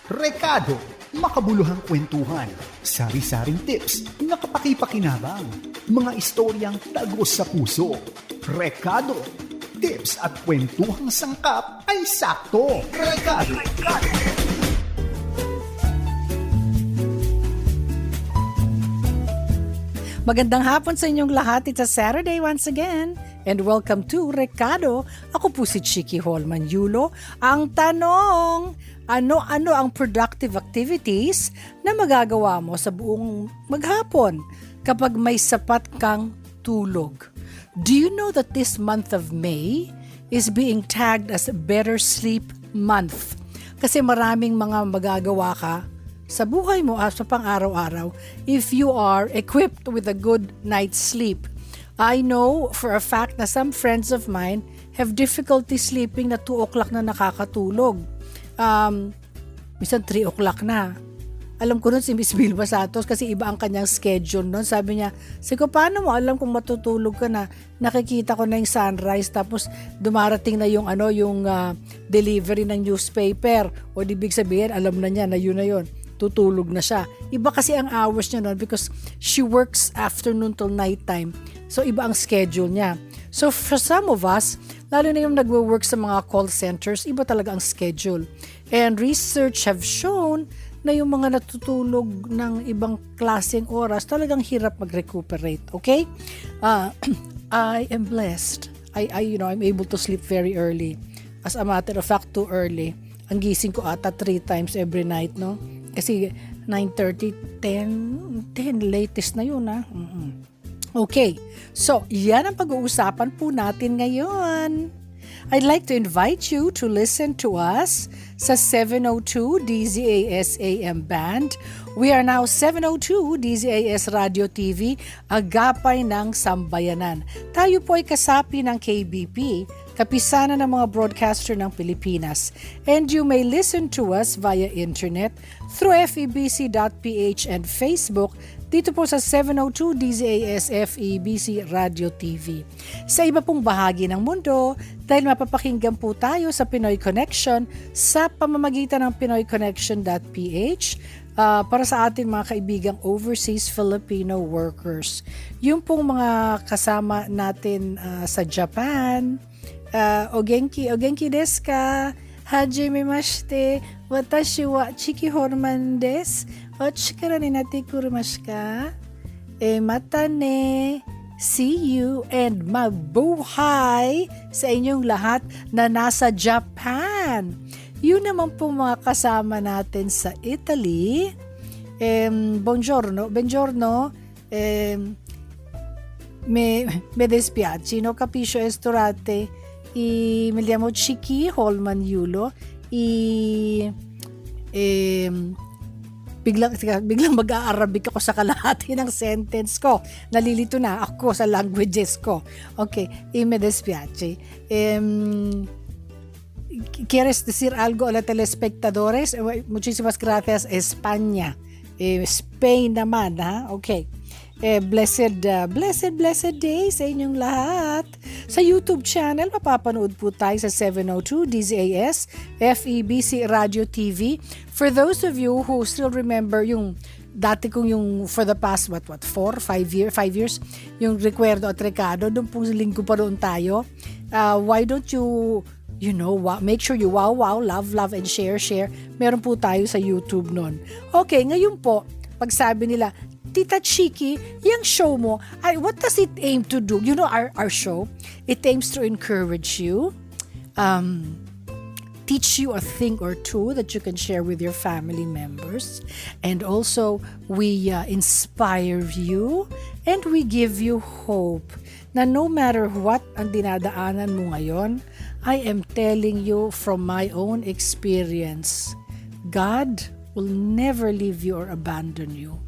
Rekado, makabuluhang kwentuhan, sari-saring tips na kapaki-pakinabang, mga istoryang tagos sa puso. Rekado, tips at kwentuhang sangkap ay sakto. Rekado. Magandang hapon sa inyong lahat. It's a Saturday once again. And welcome to Rekado. Ako po si Chiki Holman Yulo. Ang tanong, ano-ano ang productive activities na magagawa mo sa buong maghapon kapag may sapat kang tulog? Do you know that this month of May is being tagged as Better Sleep Month? Kasi maraming mga magagawa ka sa buhay mo sa pang-araw-araw if you are equipped with a good night's sleep. I know for a fact na some friends of mine have difficulty sleeping na 2 o'clock na nakakatulog. Minsan 3 o'clock na. Alam ko nun si Miss Vilma Santos kasi iba ang kanyang schedule nun. Sabi niya, Siko, paano mo alam kung matutulog ka na? Nakikita ko na yung sunrise tapos dumarating na yung delivery ng newspaper. O ibig sabihin, alam na niya na yun. Tutulog na siya. Iba kasi ang hours niya noon because she works afternoon till nighttime. So iba ang schedule niya. So for some of us, lalo na yung nagwo-work sa mga call centers, iba talaga ang schedule. And research have shown na yung mga natutulog ng ibang klaseng oras, talagang hirap mag-recuperate. Okay? I am blessed. I'm able to sleep very early. As a matter of fact, too early. Ang gising ko ata 3 times every night, no? Kasi 9:30, 10 latest na yun, ha? Okay, so yan ang pag-uusapan po natin ngayon. I'd like to invite you to listen to us sa 702 DZAS AM band. We are now 702 DZAS Radio TV, agapay ng sambayanan. Tayo po ay kasapi ng KBP, kapisanan ng mga broadcaster ng Pilipinas. And you may listen to us via internet through febc.ph and Facebook dito po sa 702 DZAS FEBC Radio TV. Sa iba pong bahagi ng mundo, dahil mapapakinggan po tayo sa Pinoy Connection sa pamamagitan ng pinoyconnection.ph para sa ating mga kaibigang overseas Filipino workers. Yung pong mga kasama natin sa Japan, o genki desu ka? Hajimemashite, watashi wa Chiki Holman desu. O chikara ni natikurimasu ka? Mata ne. See you and mabuhay sa inyong lahat na nasa Japan. Yun naman po mga kasama natin sa Italy. Buongiorno. Me dispiace, no capisco estorate. Mi chiamo Chiki Holman Yulo. Biglang mag-aarabik ako sa kalahati ng sentence ko. Nalilito na ako sa languages ko. Okay, me dispiace. ¿Quieres decir algo a los telespectadores? Muchísimas gracias, España. Spain naman, ha? Okay. Blessed day sa inyong lahat. Sa YouTube channel, mapapanood po tayo sa 702 DZAS FEBC Radio TV. For those of you who still remember yung dati kong yung for the past 5 years yung Recuerdo at Rekado, doon po linggo pa doon tayo. Why don't you make sure you love and share. Meron po tayo sa YouTube noon. Okay, ngayon po, pag sabi nila, Tita Chiki, yung show mo, what does it aim to do? You know, our show, it aims to encourage you, teach you a thing or two that you can share with your family members. And also, we inspire you and we give you hope na no matter what ang dinadaanan mo ngayon, I am telling you from my own experience, God will never leave you or abandon you.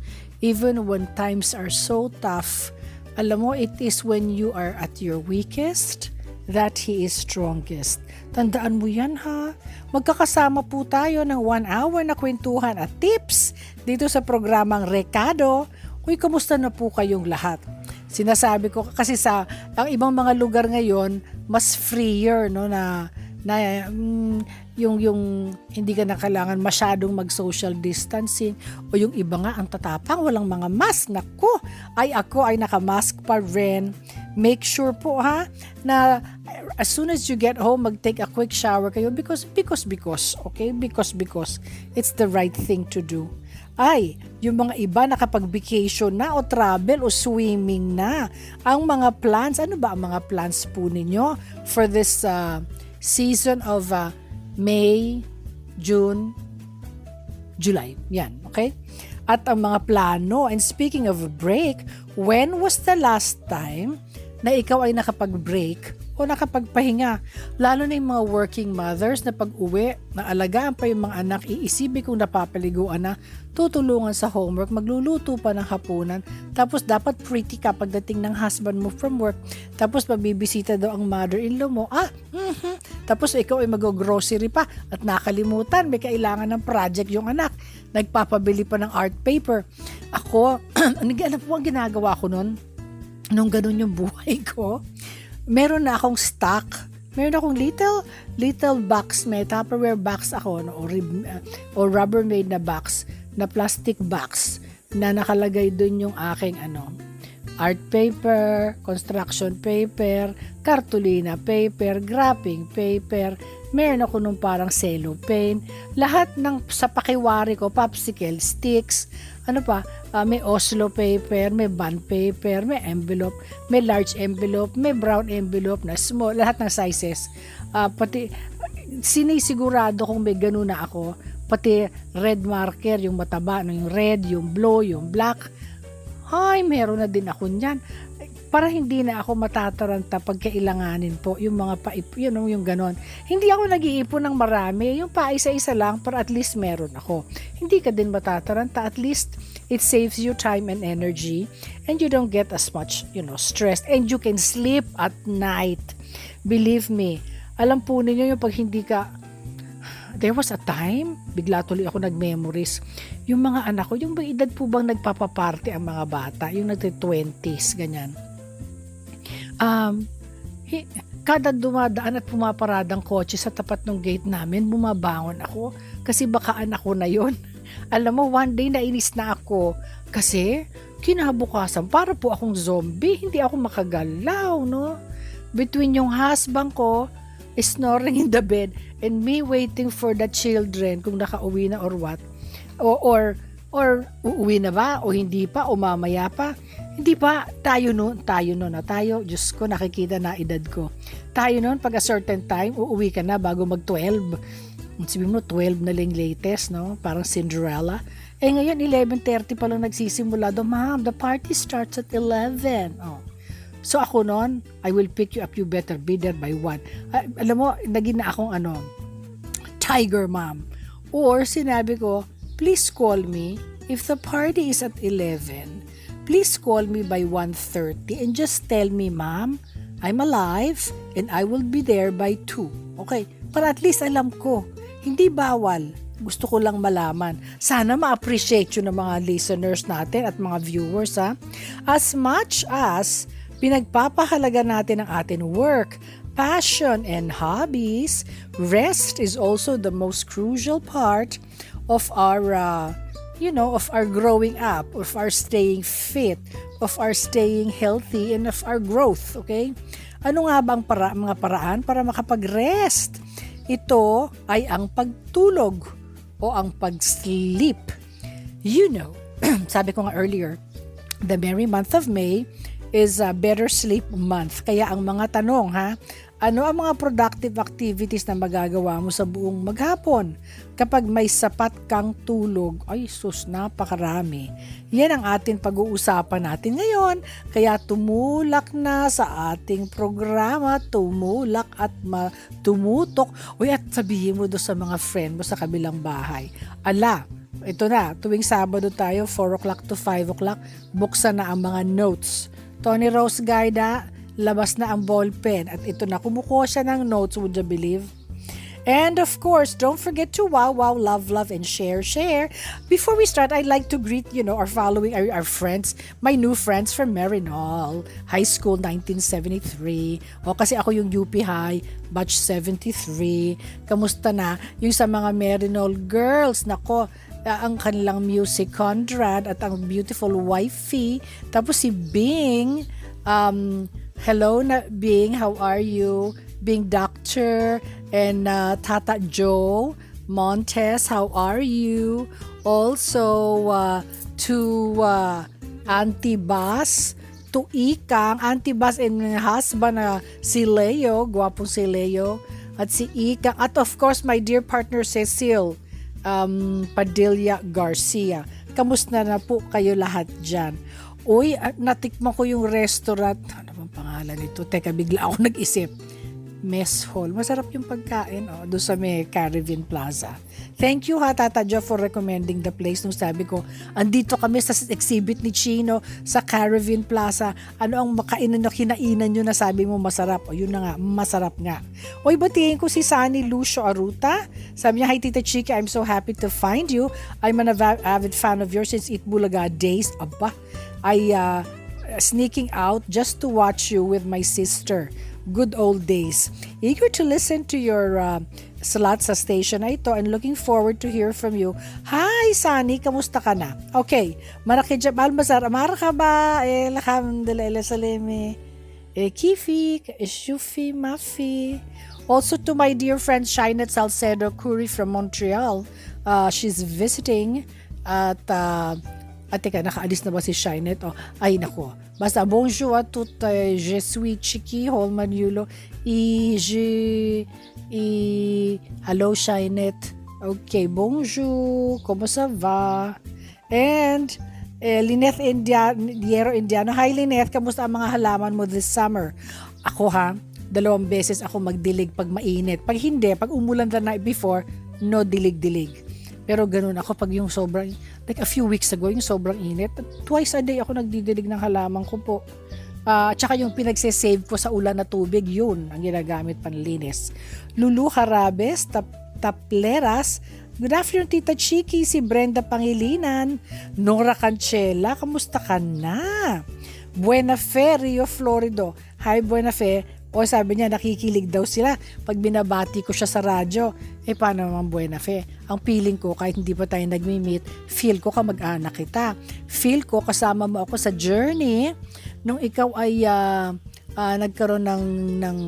Even when times are so tough, alam mo, it is when you are at your weakest that He is strongest. Tandaan mo yan, ha? Magkakasama po tayo ng 1 hour na kwentuhan at tips dito sa programang Rekado. Uy, kumusta na po kayong lahat? Sinasabi ko kasi sa ang ibang mga lugar ngayon, mas freer, no, na yung hindi ka na kailangan masyadong mag-social distancing, o yung iba nga ang tatapang, walang mga mask. Naku, ako ay naka-mask pa rin. Make sure po na as soon as you get home, mag-take a quick shower kayo because, okay? Because it's the right thing to do. Ay, yung mga iba nakapag-vacation na o travel o swimming na. Ang mga plans, ano ba ang mga plans po ninyo for this season of May, June, July? Yan, okay? At ang mga plano, and speaking of a break, when was the last time na ikaw ay nakapag-break o nakapagpahinga? Lalo na yung mga working mothers na pag-uwi, naalagaan pa yung mga anak, iisipin kung napapaliguan na, tutulungan sa homework, magluluto pa ng hapunan, tapos dapat pretty ka pagdating ng husband mo from work, tapos mabibisita daw ang mother-in-law mo, tapos ikaw ay mag-grocery pa at nakalimutan, may kailangan ng project yung anak, nagpapabili pa ng art paper. Ako, ano po ang ginagawa ko nun? Nung ganun yung buhay ko, meron na akong stock. Meron akong little box, may Tupperware box ako, no, o Rubbermaid na box, na plastic box, na nakalagay dun yung aking art paper, construction paper, cartolina paper, graphing paper, meron ako nung parang cellophane, lahat ng sa pakiwari ko, popsicle sticks, may Oslo paper, may bond paper, may envelope, may large envelope, may brown envelope na small, lahat ng sizes. Pati sinisigurado kung may ganun na ako, pati red marker, yung mataba, yung red, yung blue, yung black. Ay, meron na din ako niyan. Para hindi na ako matataranta pag kailanganin po yung mga yung ganon. Hindi ako nag-iipon ng marami, yung paisa-isa lang para at least meron ako. Hindi ka din matataranta, at least it saves you time and energy and you don't get as much, stressed, and you can sleep at night. Believe me, alam po ninyo yung pag hindi ka, there was a time, bigla tuloy ako nag-memories, yung mga anak ko, yung edad po bang nagpapaparty ang mga bata, yung nagte-20s, ganyan. Kada dumadaan at pumaparadang kotse sa tapat ng gate namin, bumabangon ako kasi baka anak ko na yon. Alam mo, one day nainis na ako kasi kinabukasan para po akong zombie, hindi ako makagalaw, no? Between yung husband ko snoring in the bed and me waiting for the children kung nakauwi na or what, or uuwi na ba o hindi pa o mamaya pa. Hindi pa, tayo noon, Diyos ko, nakikita na edad ko. Tayo noon, pag a certain time, uuwi ka na bago mag-12. Sabi mo, 12 na lang latest, no? Parang Cinderella. Ngayon, 11:30 pa lang nagsisimula. Ma'am, the party starts at 11. Oh. So ako noon, I will pick you up, you better be there by 1. Alam mo, naging na akong tiger mom. Or sinabi ko, please call me if the party is at 11. Please call me by 1:30 and just tell me, Ma'am, I'm alive and I will be there by 2. Okay, para at least alam ko, hindi bawal. Gusto ko lang malaman. Sana ma-appreciate yun ng mga listeners natin at mga viewers, ha? As much as pinagpapahalaga natin ang ating work, passion, and hobbies, rest is also the most crucial part of our of our growing up, of our staying fit, of our staying healthy, and of our growth, okay? Ano nga ba ang mga paraan para makapag-rest? Ito ay ang pagtulog o ang pag-sleep. Sabi ko nga earlier, the merry month of May is a better sleep month. Kaya ang mga tanong, ano ang mga productive activities na magagawa mo sa buong maghapon kapag may sapat kang tulog? Ay sus, napakarami. Yan ang ating pag-uusapan natin ngayon. Kaya tumulak na sa ating programa, tumulak at tumutok. At sabihin mo doon sa mga friend mo sa kabilang bahay, ito na, tuwing Sabado tayo, 4 o'clock to 5 o'clock, buksan na ang mga notes. Tony Rose Guide, labas na ang ballpen at ito na, kumukuha siya ng notes, would you believe? And of course, don't forget to wow, love, and share. Before we start, I'd like to greet, our following, our friends, my new friends from Marinol, High School 1973. O, kasi ako yung UP High, batch 73. Kamusta na? Yung sa mga Marinol girls, nako, ang kanilang music Conrad at ang beautiful wifey. Tapos si Bing, hello na Bing, how are you? Bing Doctor and Tata Joe Montes, how are you? Also to Auntie Bas, to Ikang, Auntie Bas and husband si Leo, gwapong si Leo, at si Ikang, at of course my dear partner Cecil Padilla Garcia. Kamusta na po kayo lahat dyan? Uy, natikman ko yung restaurant. Ano bang pangalan nito? Teka, bigla ako nag-isip. Mess Hall. Masarap yung pagkain doon sa may Caribbean Plaza. Thank you Tata Jo for recommending the place. Nung sabi ko, andito kami sa exhibit ni Chino sa Caribbean Plaza. Ano ang makainan nyo, kinainan nyo na sabi mo masarap? O yun na nga, masarap nga. Oy, batiin ko si Sunny Lucio Aruta. Sabi niya, hi Tita Chiki, I'm so happy to find you. I'm an avid fan of yours since Itbulaga days. Aba, I sneaking out just to watch you with my sister. Good old days. Eager to listen to your salat sa station na ito and looking forward to hear from you. Hi, Sunny, kamusta ka na? Okay, maraki jabal mazar, marhaba, alhamdulillah salimi, kifi, shufi, mafi. Also to my dear friend Shinet Salcedo Curry from Montreal. She's visiting at teka, nakaalis na ba si Shinet? Oh, ay, nako. Basta, bonjour à tout. Je suis Chiki Holman Yulo. Hello, Shinet. Okay, bonjour. Comment ça va? And, Lynette Diero Indiano. Hi, Lynette. Kamusta ang mga halaman mo this summer? Ako 2 beses ako magdilig pag mainit. Pag hindi, pag umulan the night before, no dilig-dilig. Pero ganun ako pag yung sobrang, like a few weeks ago, yung sobrang init, twice a day ako nagdidilig ng halaman ko po. Tsaka yung pinagse-save ko sa ulan na tubig, yun ang ginagamit panlinis. Lulu Harabes, Tapleras, good afternoon Tita Chiki, si Brenda Pangilinan, Nora Cancela, kamusta ka na? Buena Fe, Rio Florido. Hi Buena Fe. O sabi niya, nakikilig daw sila pag binabati ko siya sa radyo. Paano naman Buena Fe? Ang feeling ko, kahit hindi pa tayo nagmi-meet, feel ko kamag-anak kita. Feel ko kasama mo ako sa journey nung ikaw ay nagkaroon ng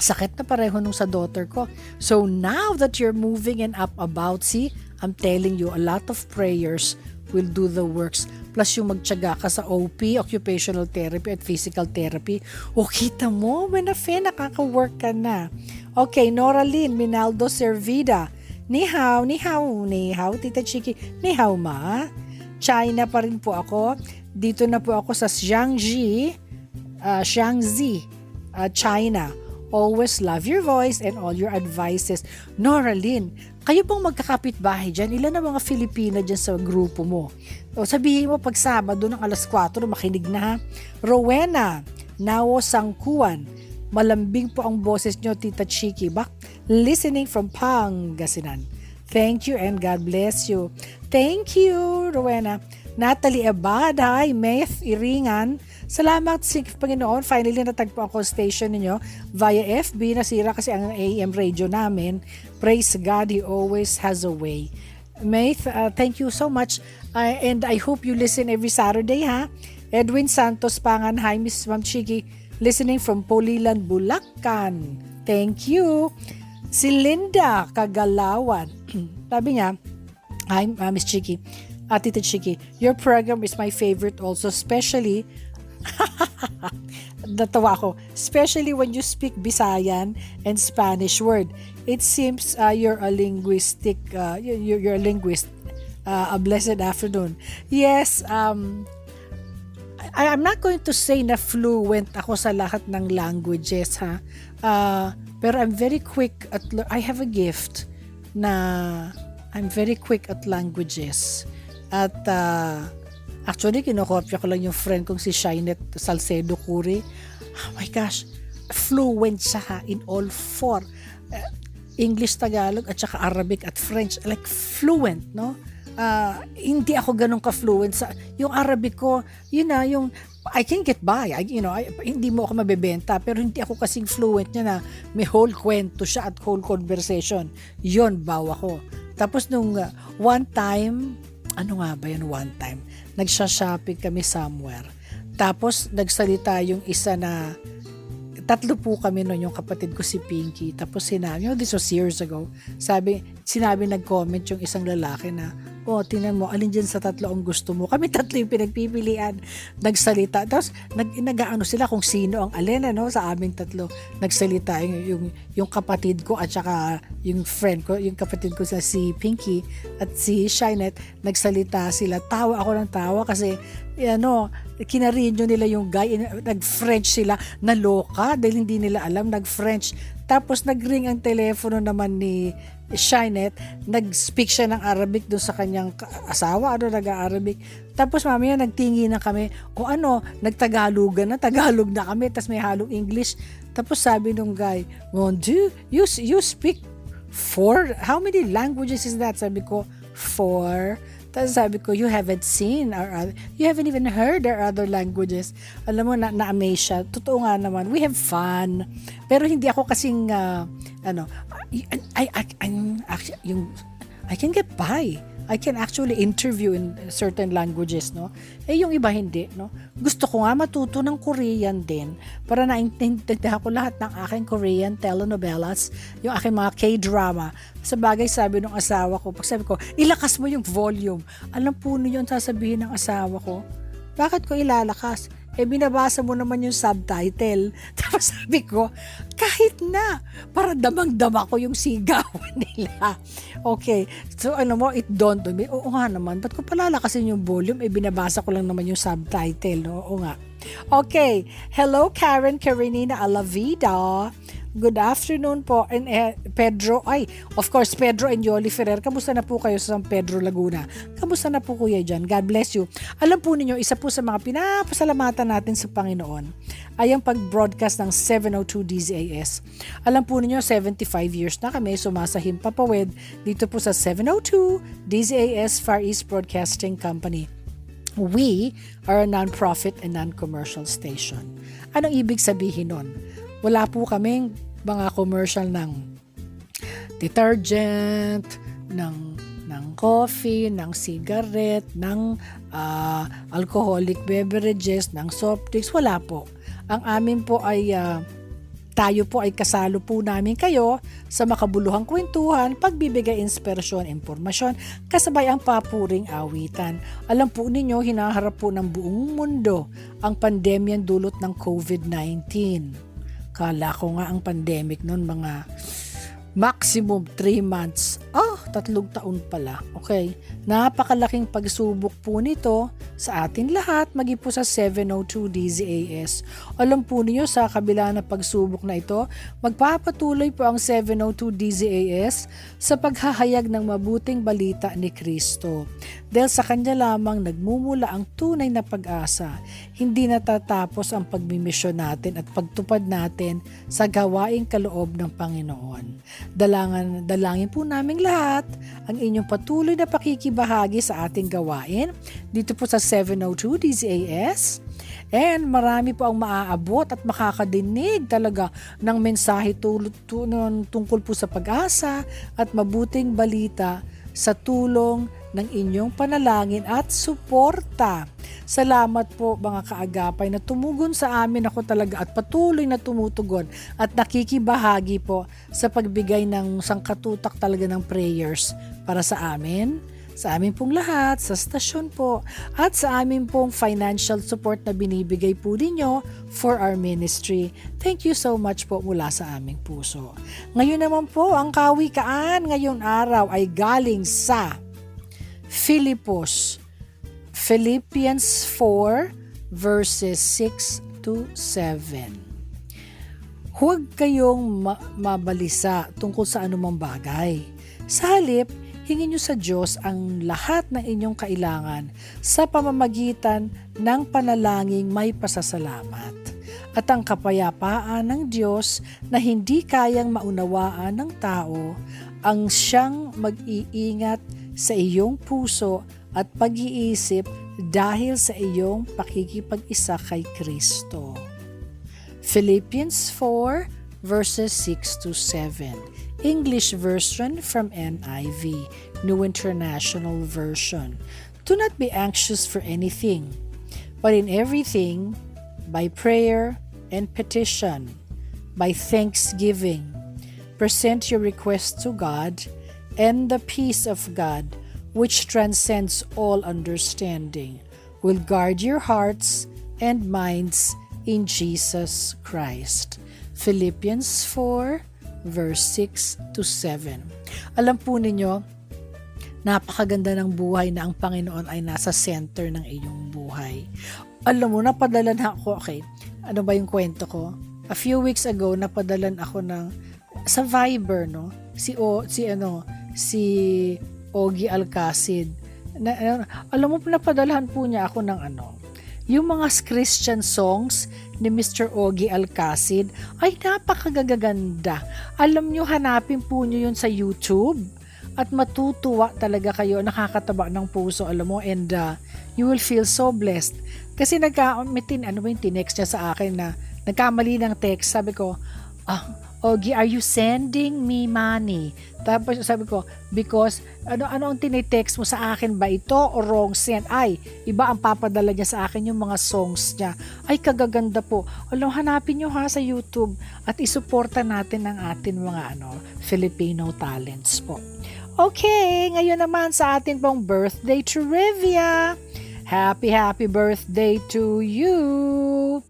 sakit na pareho nung sa daughter ko. So now that you're moving and up about, see, I'm telling you, a lot of prayers will do the works. Plus yung magtiyaga ka sa OP, occupational therapy at physical therapy. O kita mo, Buena Fe, nakaka-work ka na. Okay, Nora Lynn Minaldo Servida. Ni hao, Tita Chiki. Ni hao ma. China pa rin po ako. Dito na po ako sa Jiangxi, China. Always love your voice and all your advices. Nora Lynn, kayo pong magkakapit-bahay dyan, ilan na mga Filipina dyan sa grupo mo? O sabihin mo pag Sabado ng alas 4, makinig na ha. Rowena, Nao Sangkuan, malambing po ang boses nyo, Tita Chiki. Listening from Pangasinan. Thank you and God bless you. Thank you, Rowena. Natalie Abad, hi, Meth Iringan. Salamat sa Panginoon. Finally, natagpo ako station ninyo via FB. Nasira kasi ang AM radio namin. Praise God, He always has a way. Meth, thank you so much. And I hope you listen every Saturday, ha? Edwin Santos Pangan, hi, Miss Ma'am Chiki. Listening from Polilan, Bulacan. Thank you. Si Linda Kagalawan. Sabi niya, hi, Miss Chiki. Tita Chiki, your program is my favorite also, especially natawa ako, especially when you speak Bisayan and Spanish word. It seems you're a linguist. A blessed afternoon. Yes, I'm not going to say na fluent ako sa lahat ng languages, ha. Pero I'm very quick at I have a gift na I'm very quick at languages. At actually, kinokopya ko lang yung friend kong si Shinet Salcedo Curry. Oh my gosh, fluent siya in all 4. English, Tagalog, at saka Arabic at French. Like fluent, no? Hindi ako ganun ka-fluent sa yung Arabic ko, yung I can get by. Hindi mo ako mabebenta, pero hindi ako kasing fluent niya na may whole kwento siya at whole conversation. Yon bawa ko. Tapos nung one time, nagsha-shopping kami somewhere. Tapos nagsalita yung isa na, tatlo po kami noon, yung kapatid ko si Pinky. Tapos sinabi, this was years ago, sinabi nag-comment yung isang lalaki na, tingnan mo, alin dyan sa tatlo ang gusto mo. Kami tatlo yung pinagpipilian. Nagsalita. Tapos, nag-aano sila kung sino ang alin, sa aming tatlo. Nagsalita yung kapatid ko at saka yung friend ko, yung kapatid ko si Pinky at si Shynet, nagsalita sila. Tawa ako ng tawa kasi, kinarinyo nila yung guy, nag-French sila, naloka dahil hindi nila alam, nag-French. Tapos nag-ring ang telepono naman ni Shynet, nag-speak siya ng Arabic doon sa kanyang asawa, nag-Arabic. Tapos mamaya nagtingi na kami, Tagalog na kami, tapos may halong English. Tapos sabi nung guy, mon Dieu, you speak how many languages is that? Sabi ko, 4. Tapos sabi ko, you haven't even heard our other languages. Alam mo, na-amaze siya. Totoo nga naman, we have fun. Pero hindi ako kasing, I can get by. I can actually interview in certain languages, no? Yung iba hindi, no? Gusto ko nga matuto ng Korean din para naintindihan ko lahat ng aking Korean telenovelas, yung aking mga K-drama. Sa bagay, sabi ng asawa ko, pag sabi ko, ilakas mo yung volume. Alam po niyo yung sasabihin ng asawa ko, bakit ko ilalakas? Binabasa mo naman yung subtitle. Tapos sabi ko, kahit na, para damang-dama ko yung sigawan nila. Okay, so it dawned on me, oo nga naman, ba't ko palalakasin yung volume? Binabasa ko lang naman yung subtitle, no? Oo nga. Okay, hello Karen Karenina Alavida. Good afternoon po. And Pedro, of course, Pedro and Yoli Ferrer. Kamusta na po kayo sa San Pedro, Laguna? Kamusta na po kuya dyan? God bless you. Alam po ninyo, isa po sa mga pinapasalamatan natin sa Panginoon ay ang pag-broadcast ng 702 DZAS. Alam po ninyo, 75 years na kami sumasahim papawid dito po sa 702 DZAS Far East Broadcasting Company. We are a non-profit and non-commercial station. Anong ibig sabihin nun? Wala po kaming mga commercial ng detergent, ng coffee, ng cigarette, ng alcoholic beverages, ng soft drinks. Wala po. Ang amin po ay tayo po ay kasalo po namin kayo sa makabuluhang kwentuhan, pagbibigay inspirasyon, impormasyon, kasabay ang papuring awitan. Alam po ninyo, hinaharap po ng buong mundo ang pandemyang dulot ng COVID-19. Kala ko nga ang pandemic noon mga maximum 3 months. 3 taon pala. Okay. Napakalaking pagsubok po nito sa atin lahat, maging po sa 702 DZAS. Alam po niyo sa kabila ng pagsubok na ito, magpapatuloy po ang 702 DZAS sa paghahayag ng mabuting balita ni Kristo. Dahil sa Kanya lamang nagmumula ang tunay na pag-asa. Hindi natatapos ang pagmimisyon natin at pagtupad natin sa gawaing kaloob ng Panginoon. Dalangin po naming lahat ang inyong patuloy na pakikibahagi sa ating gawain dito po sa 702 DZAS. And marami po ang maaabot at makakadinig talaga ng mensahe tungkol po sa pag-asa at mabuting balita sa tulong ng inyong panalangin at suporta. Salamat po mga kaagapay na tumugon sa amin, ako talaga, at patuloy na tumutugon at nakikibahagi po sa pagbigay ng sangkatutak talaga ng prayers para sa amin pong lahat, sa stasyon po, at sa amin pong financial support na binibigay po ninyo for our ministry. Thank you so much po mula sa aming puso. Ngayon naman po, ang kawikaan ngayong araw ay galing sa Philippians 4 verses 6 to 7. Huwag kayong mabalisa tungkol sa anumang bagay. Sa halip, hingin nyo sa Diyos ang lahat ng inyong kailangan sa pamamagitan ng panalangin may pasasalamat. at ang kapayapaan ng Diyos na hindi kayang maunawaan ng tao ang siyang mag-iingat sa iyong puso at pag-iisip dahil sa iyong pakikipag-isa kay Kristo. Philippians 4 verses 6 to 7. English version from NIV, New International Version. Do not be anxious for anything, but in everything, by prayer and petition, by thanksgiving, present your requests to God, and the peace of God, which transcends all understanding, will guard your hearts and minds in Jesus Christ. Philippians 4 verse 6 to 7. Alam po ninyo, napakaganda ng buhay na ang Panginoon ay nasa center ng iyong buhay. Alam mo, napadalan ako, okay, ano ba yung kwento ko? A few weeks ago, napadalan ako sa Viber, no? Si Ogie Alcacid. Alam mo, napadalahan po niya ako ng yung mga Christian songs ni Mr. Ogie Alcacid ay napakagaganda. Alam nyo, hanapin po nyo yun sa YouTube at matutuwa talaga kayo, nakakataba ng puso, alam mo, and you will feel so blessed. Kasi tinext niya sa akin na nagkamali ng text, sabi ko, Ogie, are you sending me money? Tapos sabi ko, because ano ang tinitext mo sa akin ba ito o wrong send? Ay, iba ang papadala niya sa akin yung mga songs niya. Ay, kagaganda po. Alam, hanapin niyo ha sa YouTube at isuporta natin ang atin mga Filipino talents po. Okay, ngayon naman sa atin pong birthday trivia. Happy birthday to you!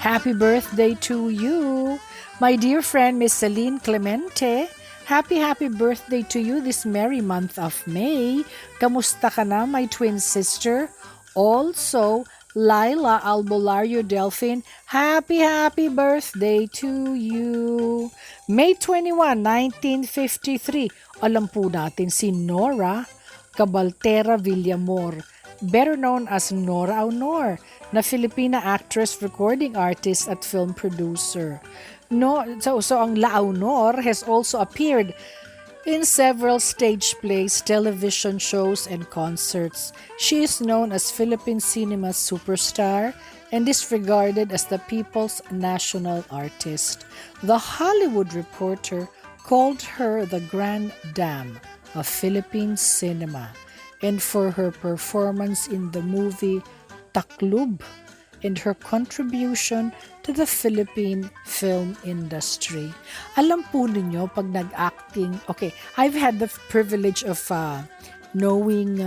Happy birthday to you, my dear friend Miss Celine Clemente. Happy birthday to you this merry month of May. Kamusta ka na, my twin sister? Also, Laila Albolario Delphine, happy birthday to you. May 21, 1953, alam po natin si Nora Cabaltera Villamor, better known as Nora Aunor, na Filipina actress, recording artist at film producer. So ang La Aunor has also appeared in several stage plays, television shows, and concerts. She is known as Philippine cinema's superstar and is regarded as the people's national artist. The Hollywood Reporter called her the Grand Dame of Philippine cinema, and for her performance in the movie Taklub and her contribution to the Philippine film industry. Alam po ninyo, pag nag-acting, okay, I've had the privilege of knowing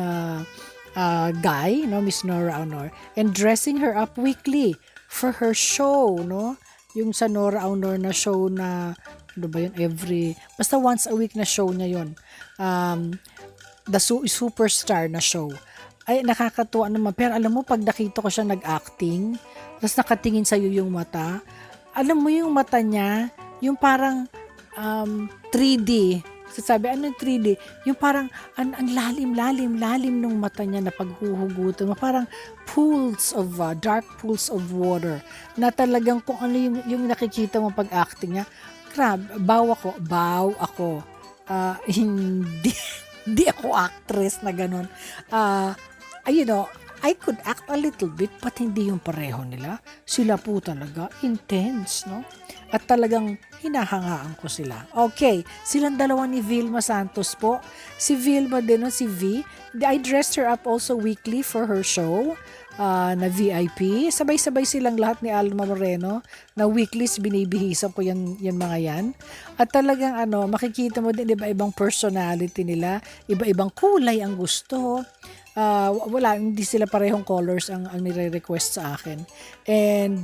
Guy, Miss Nora Aunor, and dressing her up weekly for her show, yung sa Nora Aunor na show na, basta once a week na show niya yun. The Superstar na show. Ay, nakakatuwa naman. Pero alam mo, pag nakita ko siya nag-acting, tapos nakatingin sa'yo yung mata, alam mo yung mata niya, yung parang 3D. Sasabi, ano 3D? Yung parang, ang lalim ng mata niya na paghuhugutan. Parang dark pools of water. Na talagang kung ano yung nakikita mo pag-acting niya, baw ako. Hindi ako actress na ganun. I could act a little bit, but hindi yung pareho nila. Sila po talaga intense, At talagang hinahangaan ko sila. Okay, silang dalawa ni Vilma Santos po. Si Vilma din, si V. I dressed her up also weekly for her show na VIP. Sabay-sabay silang lahat ni Alma Moreno na weeklies binibihisan ko yan mga yan. At talagang makikita mo din iba-ibang personality nila, iba-ibang kulay ang gusto. Hindi sila parehong colors ang nire-request sa akin. And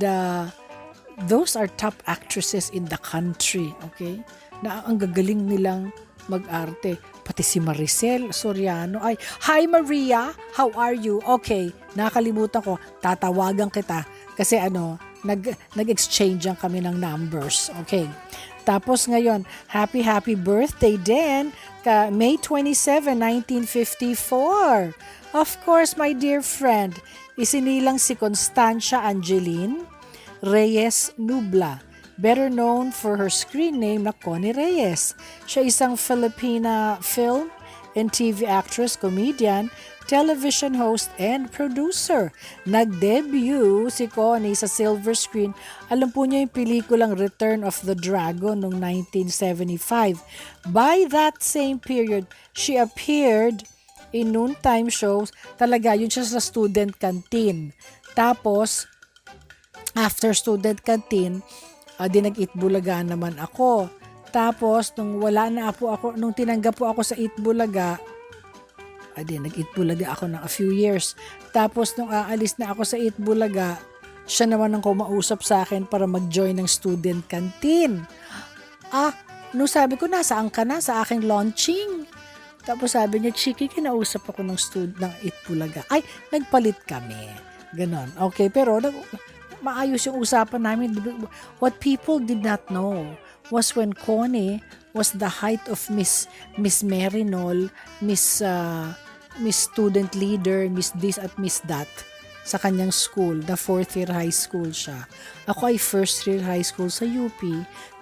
those are top actresses in the country, okay? Na ang gagaling nilang mag-arte. Pati si Maricel Soriano. Ay, hi Maria, how are you? Okay, nakalimutan ko, tatawagan kita kasi nag-exchange kami ng numbers. Okay. Tapos ngayon, happy birthday din May 27, 1954. Of course, my dear friend, isinilang si Constancia Angeline Reyes Nubla, better known for her screen name na Connie Reyes. Siya isang Filipina film and TV actress, comedian, television host, and producer. Nag-debut si Connie sa silver screen. Alam po niyo yung pelikulang Return of the Dragon noong 1975. By that same period, she appeared in noontime shows. Talaga, yun siya sa student canteen. Tapos, after student canteen, di nag-Itbulaga naman ako. Tapos, nung tinanggap po ako sa Itbulaga, nag-Itbulaga ako ng a few years. Tapos, nung aalis na ako sa Itbulaga, siya naman ang kumausap sa akin para mag-join ng student canteen. Nung sabi ko, nasaan ka na? Sa aking launching. Tapos sabi niya, Chiki, kinausap ako ng Itbulaga. Ay, nagpalit kami. Ganon. Okay, pero maayos yung usapan namin. What people did not know was when Connie was the height of Miss Merinol, Miss Student Leader, Miss this at Miss that sa kanyang school. The 4th year high school siya. Ako ay 1st year high school sa UP.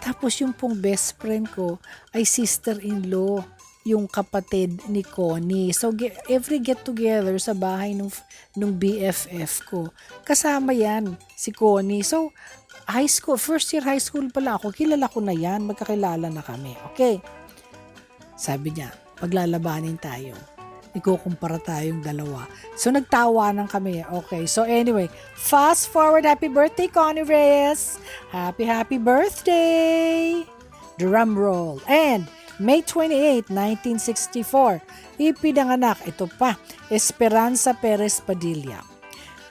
Tapos yung pong best friend ko ay sister-in-law, yung kapatid ni Connie. So, every get-together sa bahay nung BFF ko, kasama yan, si Connie. So, high school, 1st year high school pala ako, kilala ko na yan, magkakilala na kami. Okay. Sabi niya, paglalabanin tayo. Ikukumpara tayong dalawa. So, nagtawanan kami. Okay. So, anyway, fast forward, happy birthday, Connie Reyes. Happy birthday. Drum roll. And, May 28, 1964, ipinanganak, ito pa, Esperanza Perez Padilla.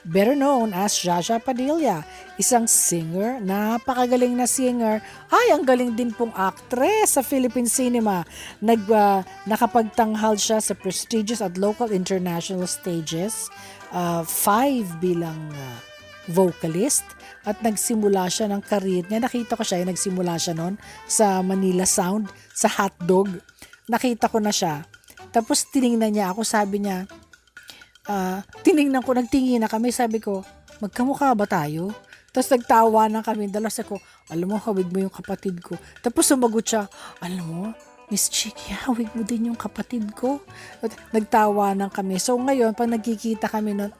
Better known as Jaja Padilla, isang singer, napakagaling na singer. Ay, ang galing din pong actress sa Philippine cinema. Nakapagtanghal siya sa prestigious at local international stages, 5 bilang vocalist, at nagsimula siya ng career niya. Nakita ko siya, nagsimula siya noon sa Manila Sound, sa hotdog. Nakita ko na siya. Tapos tiningnan niya ako, sabi niya, nagtingin na kami, sabi ko, magkamukha ba tayo? Tapos nagtawa na kami, dalas ako, alam mo, hawig mo yung kapatid ko. Tapos sumagot siya, alam mo, Miss Chiki, hawig mo din yung kapatid ko. At nagtawa na kami. So ngayon, pag nagkikita kami nun,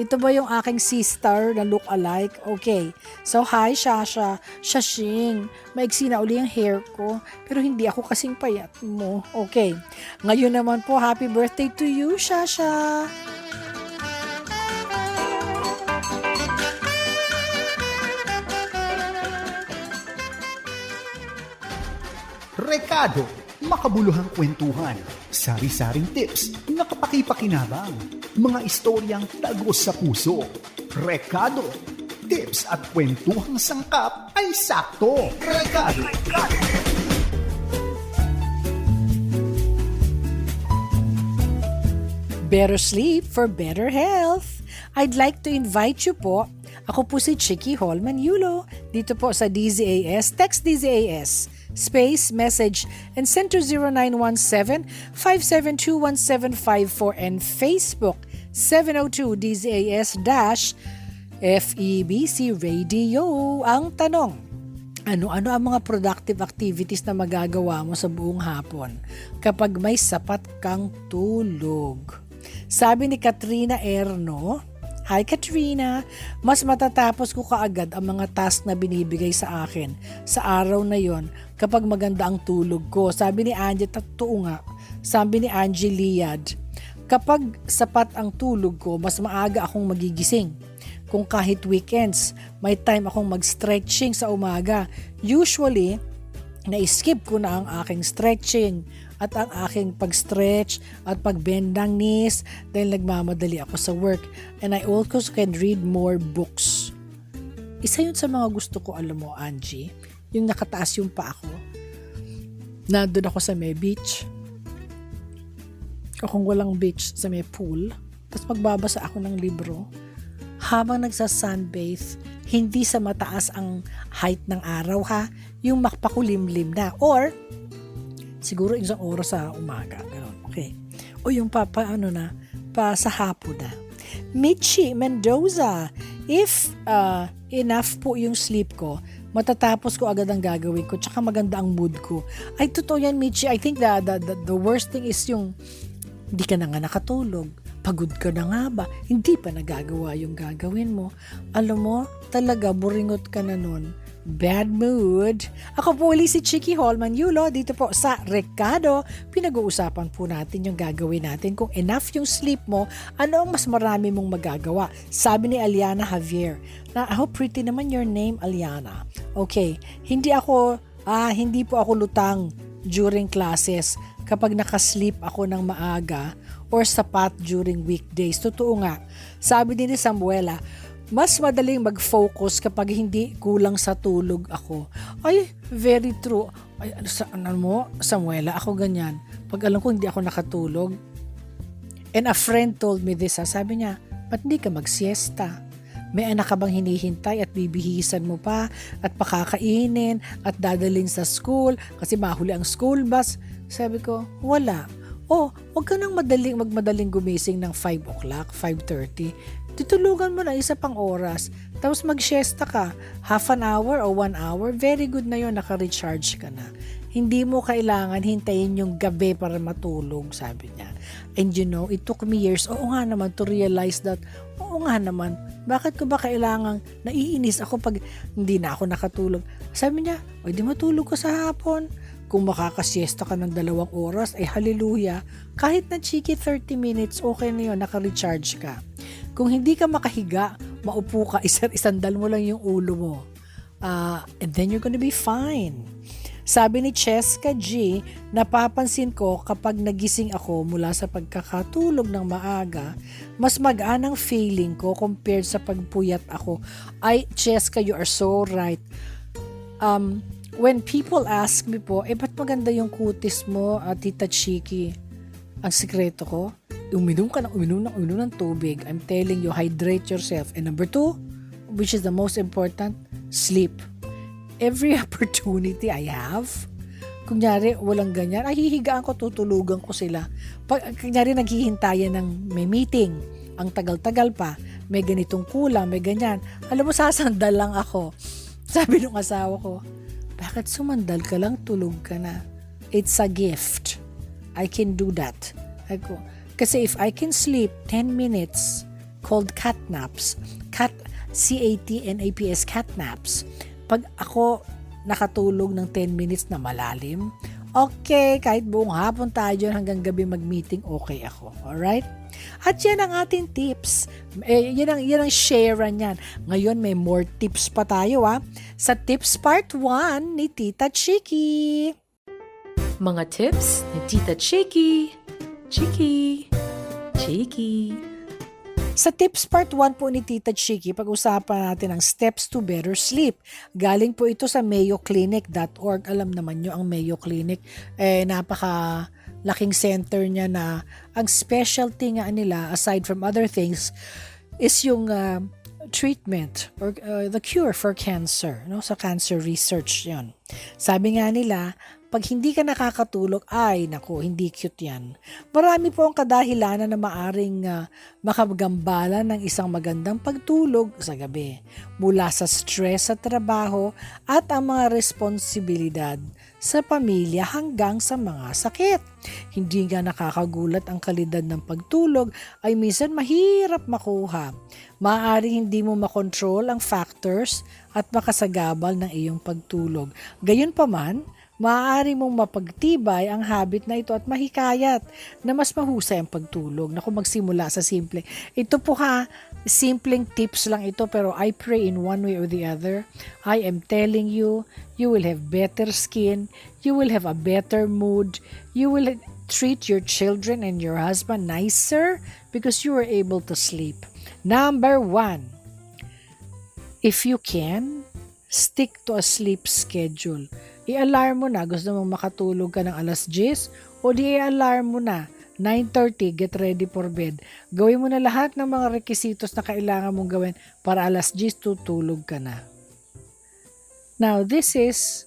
ito ba yung aking sister na look alike? Okay. So hi, Shasha. Shashing. Maiksi na uli yung hair ko. Pero hindi ako kasing payat mo. Okay. Ngayon naman po, happy birthday to you, Shasha. Rekado, makabuluhang kwentuhan, sari-saring tips na kapaki-pakinabang, mga istoryang tagos sa puso. Rekado, tips at kwentuhang sangkap ay sakto. Rekado. Better sleep for better health. I'd like to invite you po. Ako po si Chiki Holman Yulo. Dito po sa DZAS. Text DZAS. Space, message, and send to 0917-572-1754 and Facebook 702-DZAS-FEBC Radio. Ang tanong, ano-ano ang mga productive activities na magagawa mo sa buong hapon kapag may sapat kang tulog? Sabi ni Katrina Erno, hi Katrina, mas matatapos ko kaagad ang mga task na binibigay sa akin sa araw na yon kapag maganda ang tulog ko. Sabi ni Angie, totoo nga, sabi ni Angie Liad, kapag sapat ang tulog ko, mas maaga akong magigising. Kung kahit weekends, may time akong mag-stretching sa umaga. Usually, na-skip ko na ang aking stretching at ang aking pag-stretch at pag-bend ng knees dahil nagmamadali ako sa work. And I also can read more books. Isa yun sa mga gusto ko, alam mo, Angie, yung nakataas yung pa ako. Nandun ako sa may beach. O kung walang beach, sa may pool. Tapos magbabasa ako ng libro. Habang nagsa-sunbathe, hindi sa mataas ang height ng araw ha, yung makpakulimlim na. Or, siguro isang oras sa umaga. Ganun. Okay. O yung pa sa hapon na. Michi Mendoza, if enough po yung sleep ko, matatapos ko agad ang gagawin ko, tsaka maganda ang mood ko. Ay, totoo yan, Michi. I think the worst thing is yung hindi ka na nga nakatulog. Pagod ka na nga ba? Hindi pa nagagawa yung gagawin mo. Alam mo, talaga, buringot ka na nun. Bad mood. Ako po ulit si Chiki Holman Yulo dito po sa Recado. Pinag-uusapan po natin yung gagawin natin. Kung enough yung sleep mo, ano ang mas marami mong magagawa? Sabi ni Aliana Javier. Na, how pretty naman your name, Aliana. Okay, hindi po ako lutang during classes kapag nakasleep ako ng maaga or sapat during weekdays. Totoo nga. Sabi din ni Samuela, mas madaling mag-focus kapag hindi kulang sa tulog ako. Ay, very true. Ay, Samuela, ako ganyan. Pag alam ko hindi ako nakatulog. And a friend told me this. Sabi niya, ba't hindi ka mag-siesta? May anak ka bang hinihintay at bibihisan mo pa at pakakainin at dadalhin sa school kasi mahuli ang school bus? Sabi ko, wala. Huwag ka nang magmadaling gumising ng 5 o'clock, 5:30. Tutulugan mo na isa pang oras. Tapos mag-siesta ka, half an hour o 1 hour. Very good na yun, naka-recharge ka na. Hindi mo kailangan hintayin yung gabi para matulog, sabi niya. And you know, it took me years, to realize that, bakit ko ba kailangang naiinis ako pag hindi na ako nakatulog? Sabi niya, di matulog ka sa hapon. Kung makakasiesta ka ng 2 oras, hallelujah. Kahit na chiki 30 minutes, okay na yun, naka-recharge ka. Kung hindi ka makahiga, maupo ka, isandal mo lang yung ulo mo. And then you're gonna be fine. Sabi ni Cheska G, napapansin ko kapag nagising ako mula sa pagkakatulog ng maaga, mas magaan ang feeling ko compared sa pagpuyat ako. Ay, Cheska, you are so right. When people ask me po, ba't maganda yung kutis mo, Tita Chiki? Ang sikreto ko, uminom ng tubig. I'm telling you, hydrate yourself. And number 2, which is the most important, sleep. Every opportunity I have, kunyari, walang ganyan, hihigaan ko, tutulugan ko sila. Kunyari, naghihintayan ng may meeting, ang tagal-tagal pa, may ganitong kulang, may ganyan. Alam mo, sasandal lang ako. Sabi ng asawa ko, bakit sumandal ka lang, tulog ka na? It's a gift. I can do that. Kasi if I can sleep 10 minutes, called cat naps, CATNAPS, cat naps, pag ako nakatulog ng 10 minutes na malalim, okay, kahit buong hapon tayo dyan hanggang gabi mag-meeting, okay ako. Alright? At yan ang ating tips. Yan ang share niyan. Ngayon may more tips pa tayo sa tips part 1 ni Tita Chiki. Mga tips ni Tita Chiki. Chiki. Chiki. Sa tips part 1 po ni Tita Chiki, pag-usapan natin ang steps to better sleep. Galing po ito sa mayoclinic.org. Alam naman nyo ang Mayo Clinic, napaka laking center niya na ang specialty nga nila, aside from other things, is yung treatment or the cure for cancer. Sa cancer research yon. Sabi nga nila, pag hindi ka nakakatulog, hindi cute yan. Marami po ang kadahilanan na maaring makagambala ng isang magandang pagtulog sa gabi. Mula sa stress sa trabaho at ang mga responsibilidad sa pamilya hanggang sa mga sakit. Hindi nga nakakagulat ang kalidad ng pagtulog ay minsan mahirap makuha. Maaaring hindi mo makontrol ang factors at makasagabal ng iyong pagtulog. Gayunpaman, maaari mong mapagtibay ang habit na ito at mahikayat na mas mahusay ang pagtulog. Naku, magsimula sa simple. Ito po simpleng tips lang ito, pero I pray in one way or the other. I am telling you, you will have better skin, you will have a better mood, you will treat your children and your husband nicer because you were able to sleep. Number 1, if you can, stick to a sleep schedule. I-alarm mo na, gusto mong makatulog ka ng 10:00 o di i-alarm mo na 9:30, get ready for bed. Gawin mo na lahat ng mga requisitos na kailangan mong gawin para 10:00 tutulog ka na. Now, this is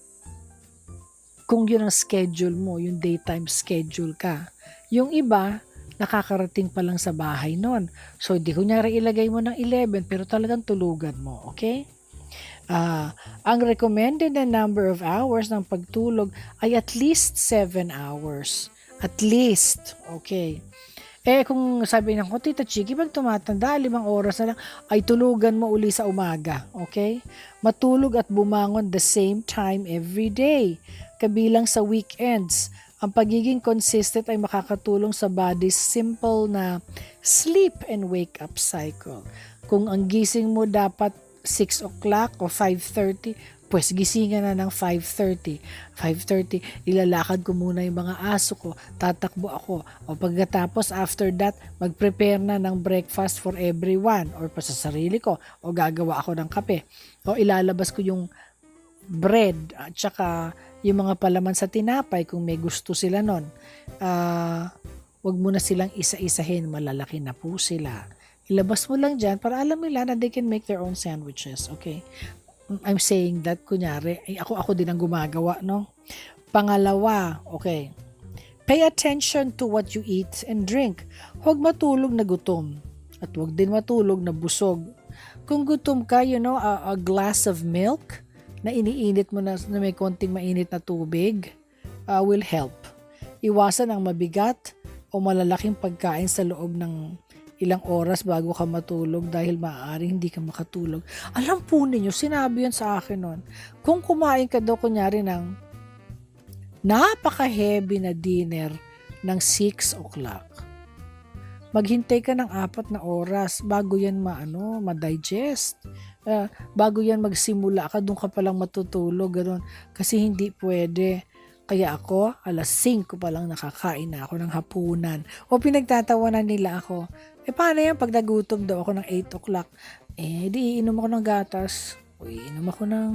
kung yun ang schedule mo, yung daytime schedule ka. Yung iba, nakakarating pa lang sa bahay nun. So, di kunyari ilagay mo ng 11, pero talagang tulugan mo, okay? Ang recommended na number of hours ng pagtulog ay at least 7 hours. At least, okay? Kung sabi ng Tita Chiki, pag tumatanda, 5 oras na lang, ay tulugan mo uli sa umaga, okay? Matulog at bumangon the same time every day, kabilang sa weekends. Ang pagiging consistent ay makakatulong sa body's simple na sleep and wake up cycle. Kung ang gising mo dapat 6 o'clock o 5:30, pues gisingan na ng 5:30. 5:30, ilalakad ko muna yung mga aso ko, tatakbo ako. O pagkatapos, after that, mag-prepare na ng breakfast for everyone or pa sa sarili ko. O gagawa ako ng kape. O ilalabas ko yung bread at saka yung mga palaman sa tinapay kung may gusto sila nun. Wag mo na silang isa-isahin, malalaki na po sila. Ilabas mo lang dyan para alam nila na they can make their own sandwiches, okay? I'm saying that, kunyari, ako din ang gumagawa, no? Pangalawa, okay, pay attention to what you eat and drink. Huwag matulog na gutom at huwag din matulog na busog. Kung gutom ka, a glass of milk na iniinit mo na may konting mainit na tubig will help. Iwasan ang mabigat o malalaking pagkain sa loob ng ilang oras bago ka matulog dahil maaaring hindi ka makatulog. Alam po ninyo, sinabi yan sa akin noon. Kung kumain ka daw kunyari ng napaka-heavy na dinner ng 6 o'clock, maghintay ka ng 4 na oras bago yan ma-digest. Bago yan magsimula ka, doon ka palang matutulog. Ganun. Kasi hindi pwede. Kaya ako, 5:00 pa lang nakakain na ako ng hapunan. O pinagtatawanan nila ako. Paano yan pag nagutom daw ako ng 8 o'clock? Di iinom ako ng gatas. O iinom ako ng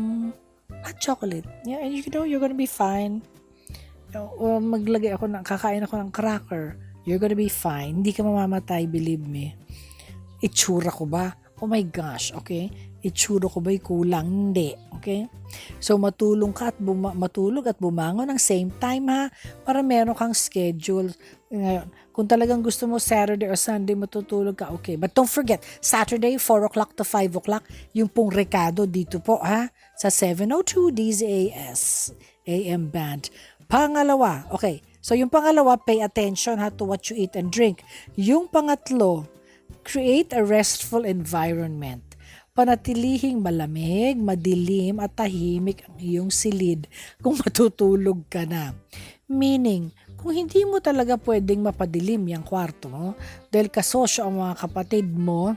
hot chocolate. Yeah, and you're gonna be fine. O kakain ako ng cracker. You're gonna be fine. Hindi ka mamamatay, believe me. Itsura ko ba? Oh my gosh, okay? Itsura ko ba'y kulang? Hindi, okay? So, matulog at bumangon ng same time, ha? Para meron kang schedule. Ngayon, kung talagang gusto mo Saturday or Sunday matutulog ka, okay. But don't forget, Saturday, 4 o'clock to 5 o'clock, yung pong rekado dito po, ha? Sa 702 DZAS AM Band. Pangalawa, okay. So, yung pangalawa, pay attention, ha, to what you eat and drink. Yung pangatlo, create a restful environment. Panatilihing malamig, madilim at tahimik ang iyong silid kung matutulog ka na. Meaning, kung hindi mo talaga pwedeng mapadilim yung kwarto mo dahil kasosyo ang mga kapatid mo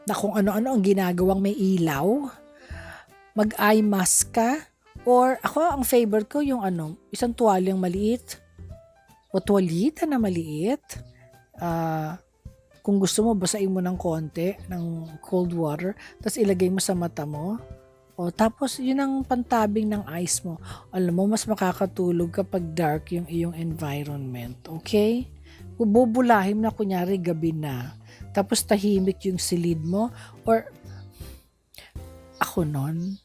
na kung ano-ano ang ginagawang may ilaw, mag-eye mask ka, or ako ang favorite ko yung isang tuwalyang maliit o tuwalita na maliit. Kung gusto mo, basain mo ng konti ng cold water, tapos ilagay mo sa mata mo. Tapos yun ang pantabing ng eyes mo. Alam mo, mas makakatulog kapag dark yung iyong environment. Okay? Bubulahim na kunyari gabi na. Tapos tahimik yung silid mo. Or ako nun,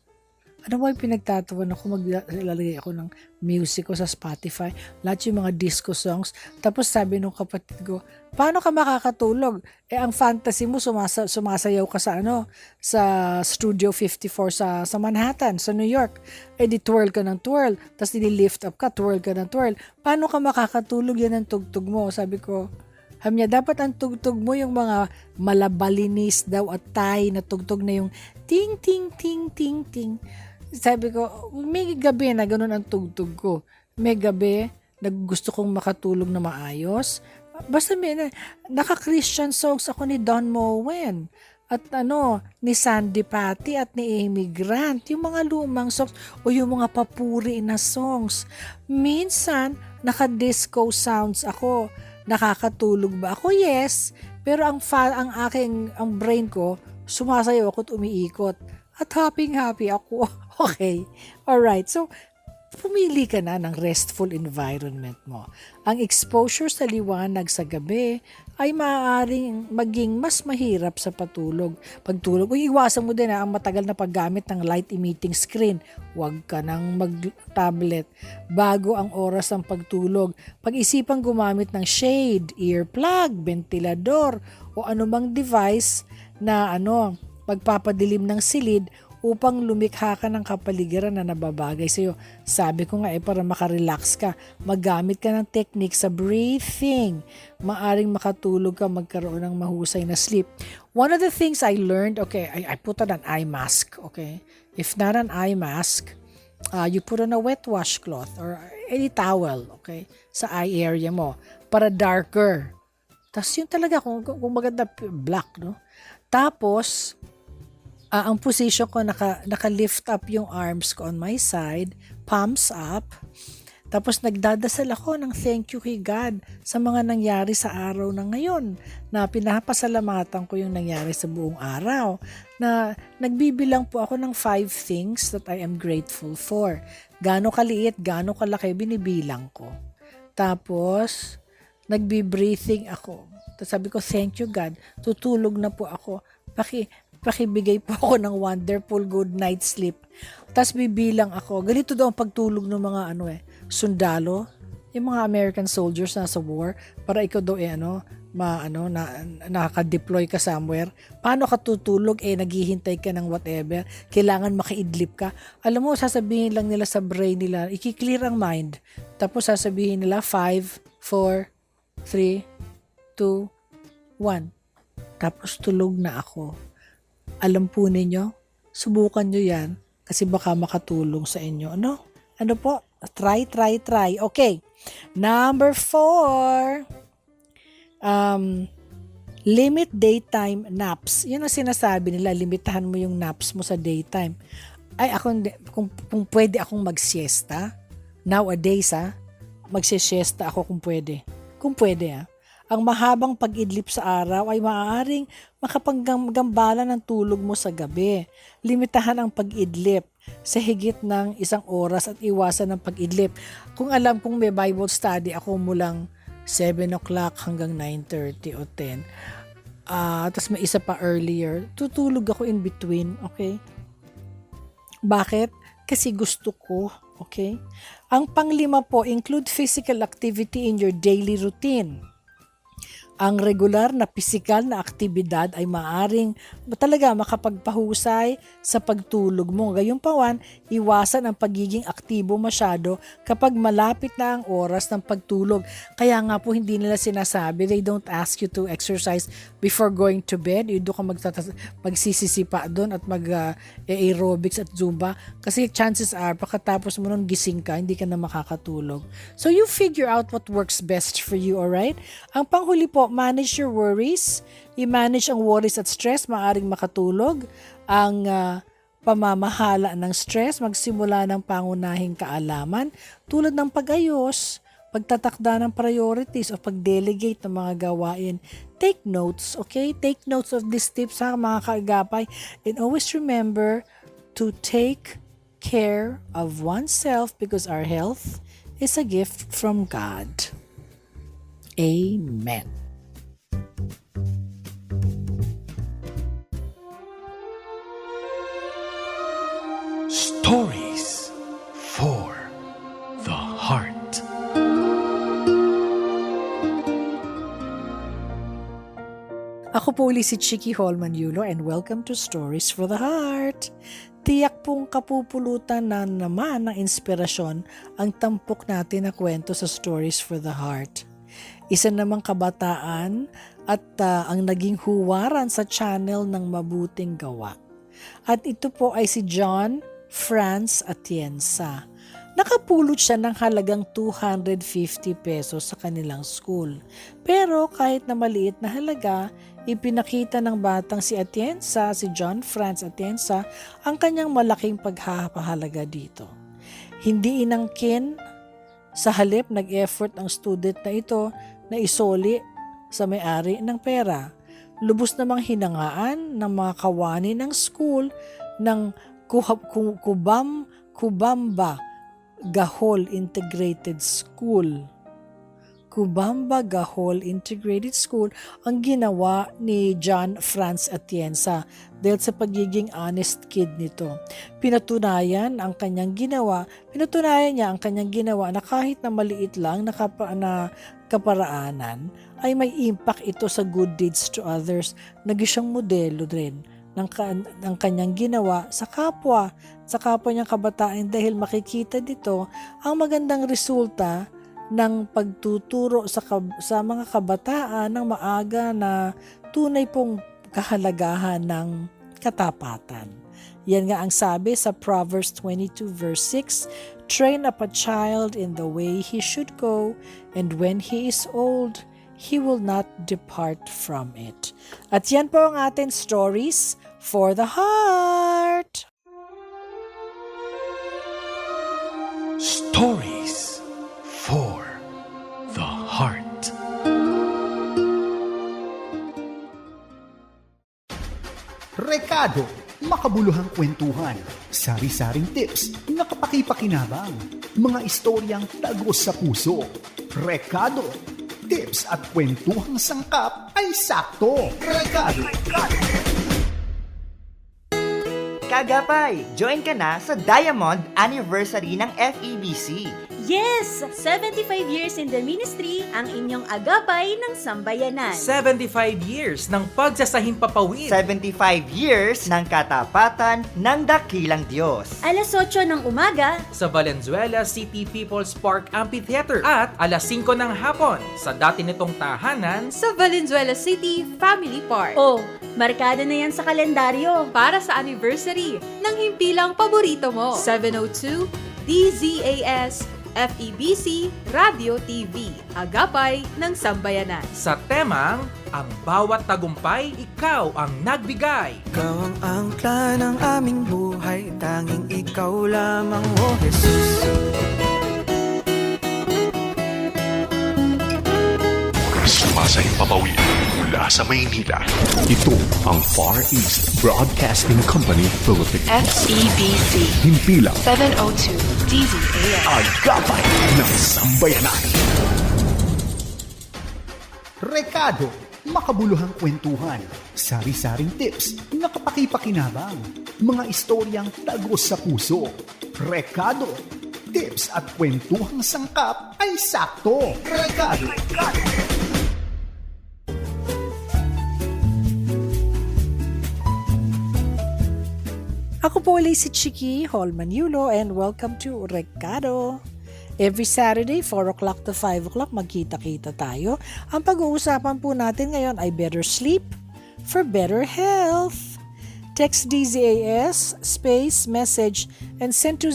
ano ba yung pinagtatawan ako, maglalagay ako ng music ko sa Spotify, lahat yung mga disco songs. Tapos sabi nung kapatid ko, paano ka makakatulog? Ang fantasy mo, sumasayaw ka sa Studio 54 sa Manhattan, sa New York. Di twirl ka ng twirl, tapos lift up ka, twirl ka ng twirl. Paano ka makakatulog? Yan ang tugtog mo. Sabi ko, Hamya, dapat ang tugtog mo yung mga malabalinis daw at Thai na tugtog na yung ting, ting, ting, ting, ting. Sabi ko, may gabi na ganun ang tugtog ko. May gabi na gusto kong makatulog na maayos. Basta naka-Christian songs ako ni Don Moen. At ni Sandy Patty at ni Amy Grant. Yung mga lumang songs o yung mga papuri na songs. Minsan, naka-disco sounds ako. Nakakatulog ba ako? Yes. Pero ang brain ko, sumasayaw ako at umiikot. At happy ako. Okay. Alright. So, pumili ka na ng restful environment mo. Ang exposure sa liwanag sa gabi ay maaaring maging mas mahirap sa pagtulog. Iwasan mo din ang matagal na paggamit ng light-emitting screen. Huwag ka nang mag-tablet bago ang oras ng pagtulog. Pag-isipang gumamit ng shade, earplug, ventilador o anumang device na magpapadilim ng silid upang lumikha ka ng kapaligiran na nababagay sa iyo. Sabi ko nga para makarelax ka, magamit ka ng technique sa breathing. Maaring makatulog ka, magkaroon ng mahusay na sleep. One of the things I learned, I put on an eye mask, okay? If not an eye mask, you put on a wet washcloth or any towel, okay? Sa eye area mo, para darker. Tapos yun talaga, kung maganda, black, no? Tapos, ang position ko, naka-lift up yung arms ko on my side, palms up. Tapos nagdadasal ako ng thank you kay God sa mga nangyari sa araw na ngayon, na pinapasalamatan ko yung nangyari sa buong araw, na nagbibilang po ako ng 5 things that I am grateful for. Gaano kaliit, gaano kalaki, binibilang ko. Tapos, nagbi-breathing ako. Tapos sabi ko, thank you God, tutulog na po ako. Pakibigay po ako ng wonderful good night sleep. Tapos bibilang ako. Ganito daw ang pagtulog ng mga sundalo, yung mga American soldiers na sa war, para ikaw daw nakaka-deploy ka somewhere. Paano ka tutulog? Naghihintay ka ng whatever. Kailangan makaidlip ka. Alam mo, sasabihin lang nila sa brain nila, i-clear ang mind. Tapos sasabihin nila 5, 4, 3, 2, 1. Tapos tulog na ako. Alam po ninyo, subukan nyo yan kasi baka makatulong sa inyo. Ano po? Try. Okay. Number 4. Limit daytime naps. Yun ang sinasabi nila, limitahan mo yung naps mo sa daytime. Kung pwede akong mag-siesta, nowadays mag-siesta ako kung pwede. Kung pwede Ang mahabang pag-idlip sa araw ay maaaring makapanggambala ng tulog mo sa gabi. Limitahan ang pag-idlip sa higit ng 1 oras at iwasan ang pag-idlip. Kung alam kong may Bible study ako mulang 7 o'clock hanggang 9:30 o 10. Tapos may isa pa earlier. Tutulog ako in between, okay? Bakit? Kasi gusto ko, okay? Ang pang-5 po, include physical activity in your daily routine. Ang regular na pisikal na aktibidad ay maaring talaga makapagpahusay sa pagtulog mo. Gayunpaman, iwasan ang pagiging aktibo masyado kapag malapit na ang oras ng pagtulog. Kaya nga po hindi nila sinasabi, they don't ask you to exercise before going to bed. Doon ka magsisisipa doon at mag-aerobics at zumba. Kasi chances are, pagkatapos mo nun gising ka, hindi ka na makakatulog. So you figure out what works best for you, alright? Ang panghuli po, manage your worries. I-manage ang worries at stress, maaring makatulog. Ang pamamahala ng stress, magsimula ng pangunahing kaalaman tulad ng pag-ayos, pagtatakda ng priorities o pag-delegate ng mga gawain. Take notes, okay? Take notes of these tips mga kaagapay. And always remember to take care of oneself because our health is a gift from God. Amen. Stories for the Heart. Ako po ulit si Chiki Holman Yulo and welcome to Stories for the Heart. Tiyak pong kapupulutan na naman ng inspirasyon ang tampok natin na kwento sa Stories for the Heart. Isa namang kabataan at ang naging huwaran sa channel ng mabuting gawa. At ito po ay si John Franz Atienza. Nakapulot siya ng halagang 250 pesos sa kanilang school. Pero kahit na maliit na halaga, ipinakita ng batang si Atienza, si John Franz Atienza, ang kanyang malaking paghahalaga dito. Hindi inangkin, sa halip nag-effort ang student na ito na isoli sa may-ari ng pera. Lubos namang hinangaan ng mga kawani ng school ng kubamba Gahol Integrated School. Kubamba Gahol Integrated School ang ginawa ni John Franz Atienza dahil sa pagiging honest kid nito. Pinatunayan niya ang kanyang ginawa na kahit na maliit lang na kaparaanan ay may impact ito sa good deeds to others. Naging siyang modelo rin ng kanyang ginawa sa kapwa niyang kabataan dahil makikita dito ang magandang resulta ng pagtuturo sa mga kabataan ng maaga na tunay pong kahalagahan ng katapatan. Yan nga ang sabi sa Proverbs 22 verse 6, "Train up a child in the way he should go, and when he is old, he will not depart from it." At yan po ang ating stories for the heart. Stories for the heart. Rekado, makabuluhang kwentuhan, sari-saring tips na kapaki-pakinabang, mga istoryang tagos sa puso. Rekado, tips at kwentuhang sangkap ay sakto. Rekado. Kagapay, join ka na sa Diamond Anniversary ng FEBC. Yes! 75 years in the ministry ang inyong agapay ng sambayanan. 75 years ng pagsasahimpapawid. 75 years ng katapatan ng dakilang Diyos. Alas 8 ng umaga Sa Valenzuela City People's Park Amphitheater at alas 5 ng hapon sa dati nitong tahanan Sa Valenzuela City Family Park. Oh, markado na yan sa kalendaryo. Para sa anniversary ng himpilang paborito mo. 702 DZAS FEBC Radio TV. Agapay ng Sambayanan. sa temang ang bawat tagumpay, ikaw ang nagbigay. Ikaw ang angkla ng aming buhay, tanging ikaw lamang, O Jesus. Sumasahimpapawid mula sa Maynila. Ito ang Far East Broadcasting Company Philippines. FEBC Himpilang 702 DZAS. Agapay ng Sambayanan. Rekado, makabuluhang kwentuhan, sari-saring tips na kapaki-pakinabang, mga istoryang tagos sa puso. Rekado, tips at kwentuhang sangkap ay sakto. Rekado. Ako po ulit si Chiki Holman Yulo and welcome to Rekado. Every Saturday, 4 o'clock to 5 o'clock, magkita-kita tayo. Ang pag-uusapan po natin ngayon ay better sleep for better health. Text DZAS, space, message, and send to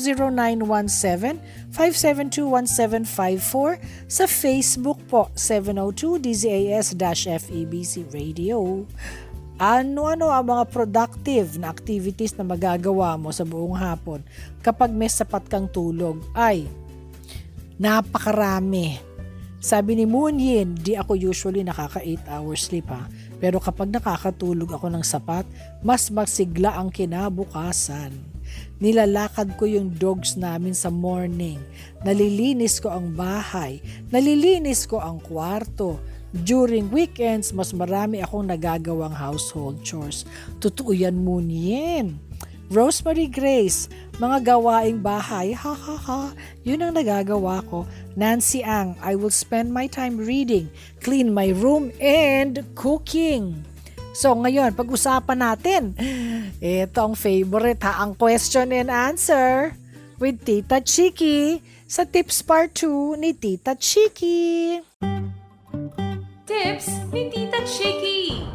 0917-572-1754 sa Facebook po, 702 DZAS-FEBC Radio. Ano-ano ang mga productive na activities na magagawa mo sa buong hapon kapag may sapat kang tulog? Ay, napakarami. Sabi ni Moon Yin, di ako usually nakaka 8 hours sleep ha. Pero kapag nakakatulog ako ng sapat, mas masigla ang kinabukasan. Nilalakad ko yung dogs namin sa morning. Nalilinis ko ang bahay. Nalilinis ko ang kwarto. During weekends, mas marami akong nagagawang household chores. Totoo yan, Moon Yin. Rosemary Grace, mga gawaing bahay, ha ha ha, yun ang nagagawa ko. Nancy Ang, I will spend my time reading, clean my room, and cooking. So ngayon, pag-usapan natin, ito ang favorite ha, ang question and answer with Tita Chiki sa Tips Part 2 ni Tita Chiki. Tips ni Tita Chiki.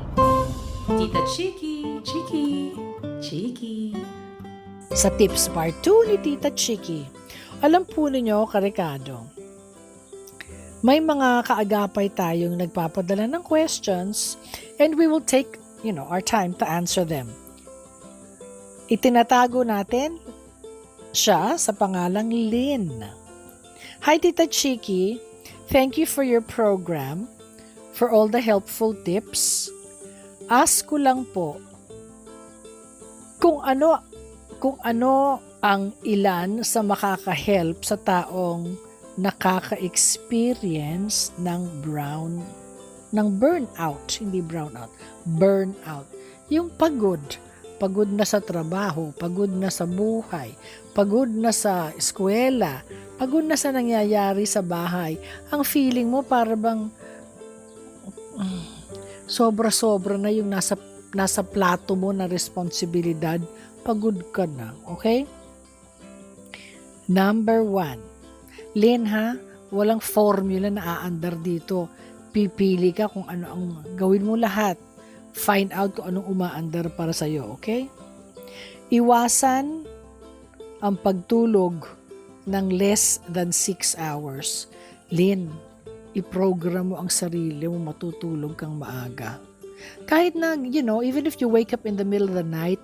Tita Chiki, Chiki, Chiki. Sa Tips Part 2 ni Tita Chiki, alam po ninyo, Karekado, may mga kaagapay tayong nagpapadala ng questions and we will take, our time to answer them. Itinatago natin siya sa pangalang Lynn. Hi Tita Chiki, thank you for your program, for all the helpful tips. Ask ko lang po, kung ano ang ilan sa makaka-help sa taong nakaka-experience ng burnout, hindi brownout, burnout. Yung pagod na sa trabaho, pagod na sa buhay, pagod na sa eskwela, pagod na sa nangyayari sa bahay. Ang feeling mo para bang sobra-sobra na yung nasa plato mo na responsibilidad, pagod ka na, okay? Number 1. Lynn ha, walang formula na aandar dito. Pipili ka kung ano ang gawin mo lahat. Find out kung anong umaandar para sa'yo, okay? Iwasan ang pagtulog ng less than 6 hours. Lynn, i-program mo ang sarili mo matutulog kang maaga. Kahit na, even if you wake up in the middle of the night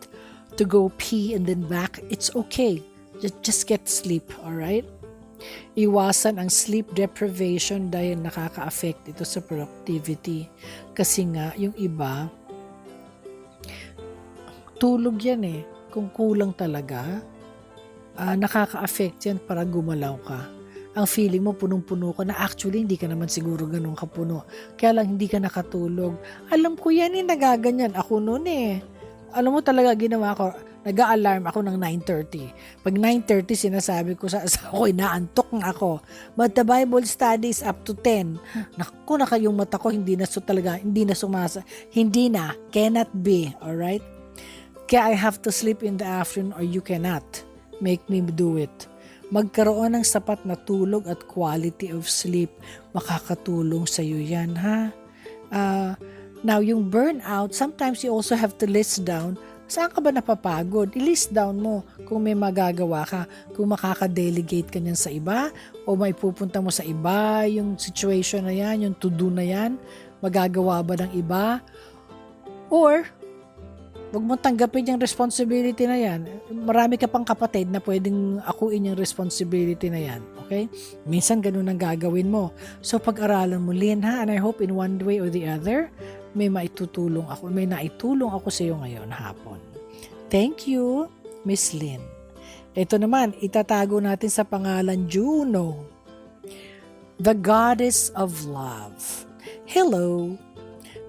to go pee and then back, it's okay. Just get sleep, alright? Iwasan ang sleep deprivation dahil nakaka-affect ito sa productivity. Kasi nga, yung iba, tulog yan eh. Kung kulang talaga, nakaka-affect yan para gumalaw ka. Ang feeling mo punong-puno ka na actually hindi ka naman siguro ganun kapuno. Kaya lang hindi ka nakatulog. Alam ko yan eh, nagaganyan. Ako noon eh. Alam mo talaga ginawa ko, nag-a-alarm ako ng 9:30. Pag 9:30 sinasabi ko sa asawa ko, inaantok na ako. But the Bible study is up to 10. Naku, yung mata ko hindi na cannot be, alright? Kaya I have to sleep in the afternoon or you cannot make me do it. Magkaroon ng sapat na tulog at quality of sleep, makakatulong sa iyo yan, ha? Now, yung burnout, sometimes you also have to list down, saan ka ba napapagod? I-list down mo kung may magagawa ka, kung makaka-delegate ka niyan sa iba, o may pupunta mo sa iba, yung situation na yan, yung to-do na yan, magagawa ba ng iba? Or, wag mo tanggapin yung responsibility na yan. Marami ka pang kapatid na pwedeng akuin yung responsibility na yan. Okay? Minsan ganun ang gagawin mo. So pag-aralan mo, Lynn, ha? And I hope in one way or the other, may naitulong ako sa iyo ngayon hapon. Thank you, Miss Lynn. Ito naman, itatago natin sa pangalan Juno. The Goddess of Love. Hello.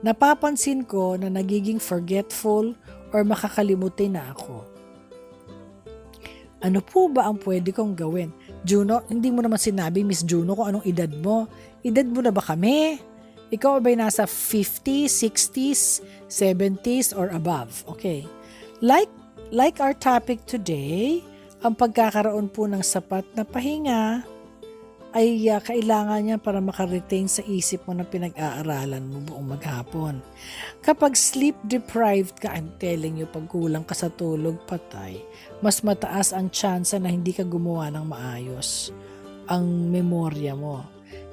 Napapansin ko na nagiging forgetful or makakalimutin na ako. Ano po ba ang pwede kong gawin? Juno, hindi mo naman sinabi, Miss Juno, kung anong edad mo. Edad mo na ba kami? Ikaw ba'y nasa 50s, 60s, 70s, or above? Okay. Like our topic today, ang pagkakaroon po ng sapat na pahinga ay kailangan niya para makaretain sa isip mo na pinag-aaralan mo buong maghapon. Kapag sleep deprived ka, I'm telling you, pag kulang ka sa tulog, patay, mas mataas ang tsansa na hindi ka gumawa ng maayos ang memorya mo.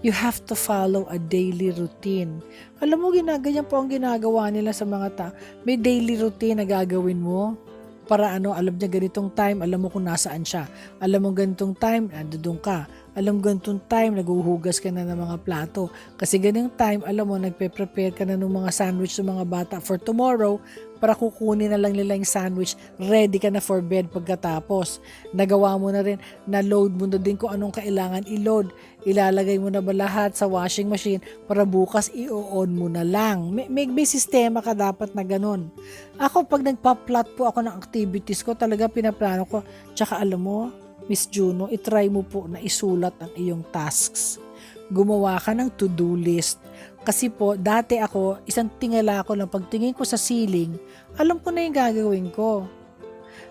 You have to follow a daily routine. Alam mo, ginaganyan po ang ginagawa nila sa mga may daily routine na gagawin mo para alam niya ganitong time, alam mo kung nasaan siya. Alam mo ganitong time, andun ka. Alam mo ganitong time, naguhugas ka na ng mga plato. Kasi ganitong time, alam mo, nagpe-prepare ka na ng mga sandwich ng mga bata for tomorrow para kukunin na lang nila yung sandwich. Ready ka na for bed pagkatapos. Nagawa mo na rin, na-load mo na din kung anong kailangan i-load. Ilalagay mo na ba lahat sa washing machine para bukas i-on mo na lang. May sistema ka dapat na ganun. Ako, pag nagpa-plot po ako ng activities ko, talaga pinaplano ko. Tsaka alam mo, Miss Juno, itry mo po na isulat ang iyong tasks. Gumawa ka ng to-do list. Kasi po, dati ako, isang tingala ko lang, pagtingin ko sa ceiling, alam ko na yung gagawin ko.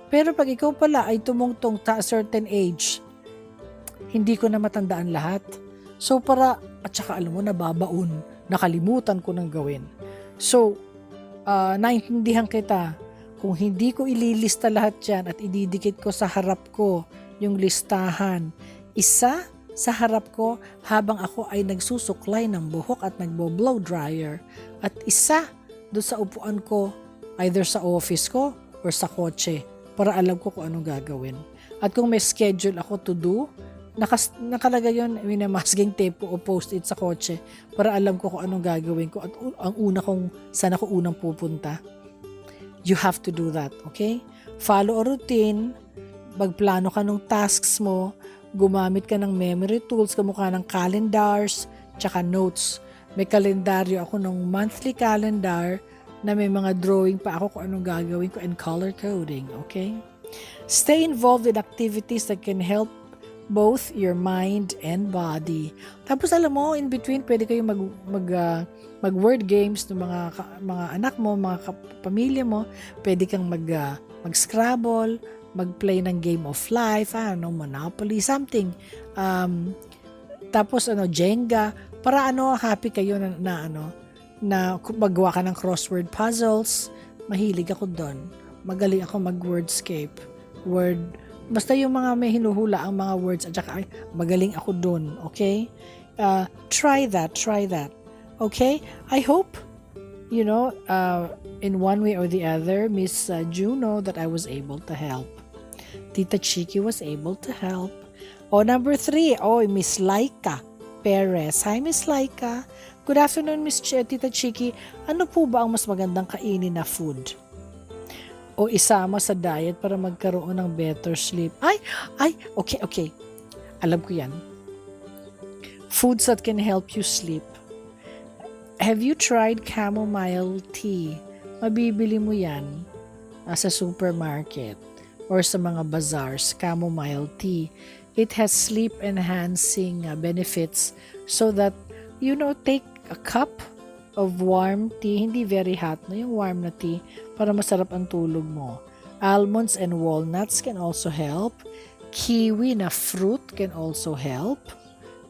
Pero pag ikaw pala ay tumungtong a certain age, hindi ko na matandaan lahat. So at saka alam mo, nababaon, nakalimutan ko nang gawin. So, naintindihan kita, kung hindi ko ililista lahat yan at ididikit ko sa harap ko yung listahan, isa sa harap ko habang ako ay nagsusuklay ng buhok at nagbo-blow dryer, at isa doon sa upuan ko either sa office ko or sa kotse para alam ko kung anong gagawin. At kung may schedule ako to do, nakalagay yun, may masking tape o post-it sa kotse para alam ko kung anong gagawin ko at saan ako unang pupunta. You have to do that, okay? Follow a routine. magplano ka ng tasks mo, gumamit ka ng memory tools, kamukha ng calendars, tsaka notes. May kalendaryo ako ng monthly calendar na may mga drawing pa ako kung anong gagawin ko and color coding, okay? Stay involved in activities that can help both your mind and body. Tapos alam mo, in between, pwede kayong mag word games ng mga anak mo, mga pamilya mo. Pwede kang mag-scrabble, mag-play ng game of life, Monopoly, something. Tapos Jenga, para happy kayo na magawa ka ng crossword puzzles. Mahilig ako doon. Magaling ako mag-wordscape. Basta yung mga may hinuhula ang mga words at saka magaling ako doon, okay? Try that. Okay? I hope, in one way or the other, Miss Juno, that I was able to help. Tita Chiki was able to help. Number 3, Miss Laika Perez. Hi, Miss Laika. Good afternoon, Miss Tita Chiki. Ano po ba ang mas magandang kainin na food? O isama sa diet para magkaroon ng better sleep? Okay. Alam ko yan. Foods that can help you sleep. Have you tried chamomile tea? Mabibili mo yan sa supermarket or sa mga bazaars, chamomile tea. It has sleep-enhancing benefits so that, take a cup of warm tea, hindi very hot, yung warm na tea, para masarap ang tulog mo. Almonds and walnuts can also help. Kiwi na fruit can also help.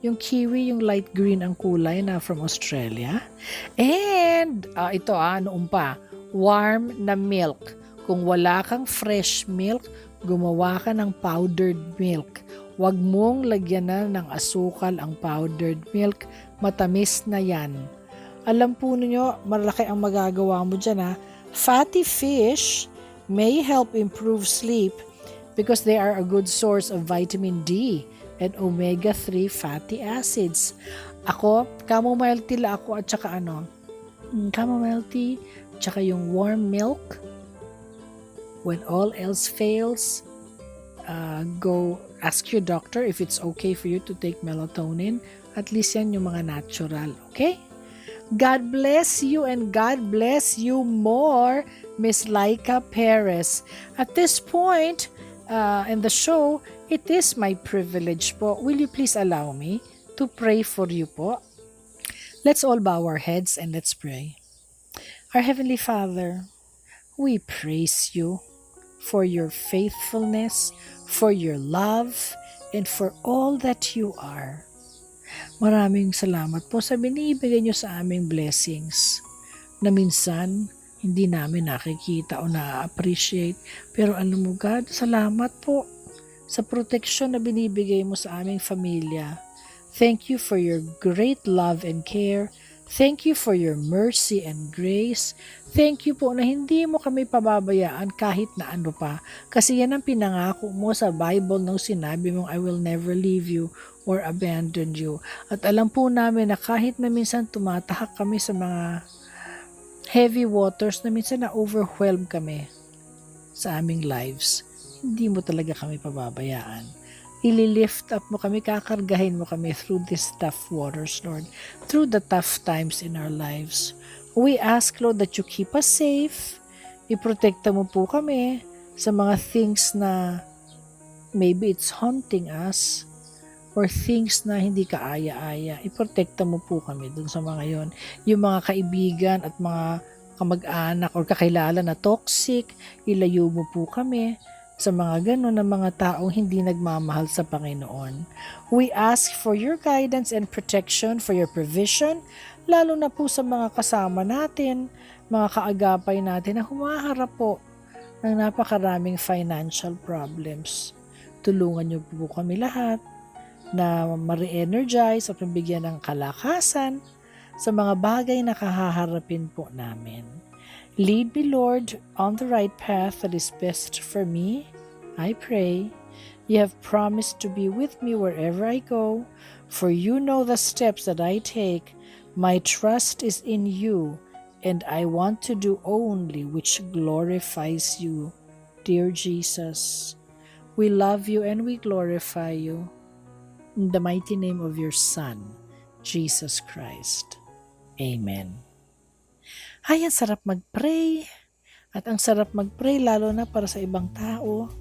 Yung kiwi, yung light green ang kulay na from Australia. And, ito noon pa, warm na milk. Kung wala kang fresh milk, gumawa ka ng powdered milk. Huwag mong lagyan na ng asukal ang powdered milk. Matamis na yan. Alam po ninyo, malaki ang magagawa mo dyan. Fatty fish may help improve sleep because they are a good source of vitamin D and omega-3 fatty acids. Ako, chamomile tea ako at saka chamomile tea, tsaka yung warm milk. When all else fails, go ask your doctor if it's okay for you to take melatonin. At least yan yung mga natural, okay? God bless you and God bless you more, Miss Laika Perez. At this point in the show, it is my privilege po. Will you please allow me to pray for you po? Let's all bow our heads and let's pray. Our Heavenly Father, we praise you for your faithfulness, for your love, and for all that you are. Maraming salamat po sa binibigay nyo sa aming blessings na minsan hindi namin nakikita o na-appreciate. Pero alam mo God, salamat po sa proteksyon na binibigay mo sa aming familia. Thank you for your great love and care. Thank you for your mercy and grace. Thank you po na hindi mo kami pababayaan kahit na ano pa. Kasi yan ang pinangako mo sa Bible nung sinabi mong I will never leave you or abandon you. At alam po namin na kahit na minsan tumatahak kami sa mga heavy waters, na minsan na-overwhelm kami sa aming lives, hindi mo talaga kami pababayaan. Ililift up mo kami, kakargahin mo kami through these tough waters, Lord, through the tough times in our lives. We ask, Lord, that you keep us safe. Iprotekta mo po kami sa mga things na maybe it's haunting us or things na hindi kaaya-aya. Iprotekta mo po kami dun sa mga yon. Yung mga kaibigan at mga kamag-anak or kakilala na toxic, ilayo mo po kami sa mga gano'n na mga taong hindi nagmamahal sa Panginoon. We ask for your guidance and protection, for your provision, lalo na po sa mga kasama natin, mga kaagapay natin na humaharap po ng napakaraming financial problems. Tulungan niyo po kami lahat na ma-re-energize at mabigyan ng kalakasan sa mga bagay na kahaharapin po namin. Lead me, Lord, on the right path that is best for me. I pray. You have promised to be with me wherever I go, for you know the steps that I take. My trust is in you, and I want to do only which glorifies you, dear Jesus. We love you and we glorify you. In the mighty name of your Son, Jesus Christ. Amen. Ay, ang sarap mag-pray. At ang sarap mag-pray lalo na para sa ibang tao.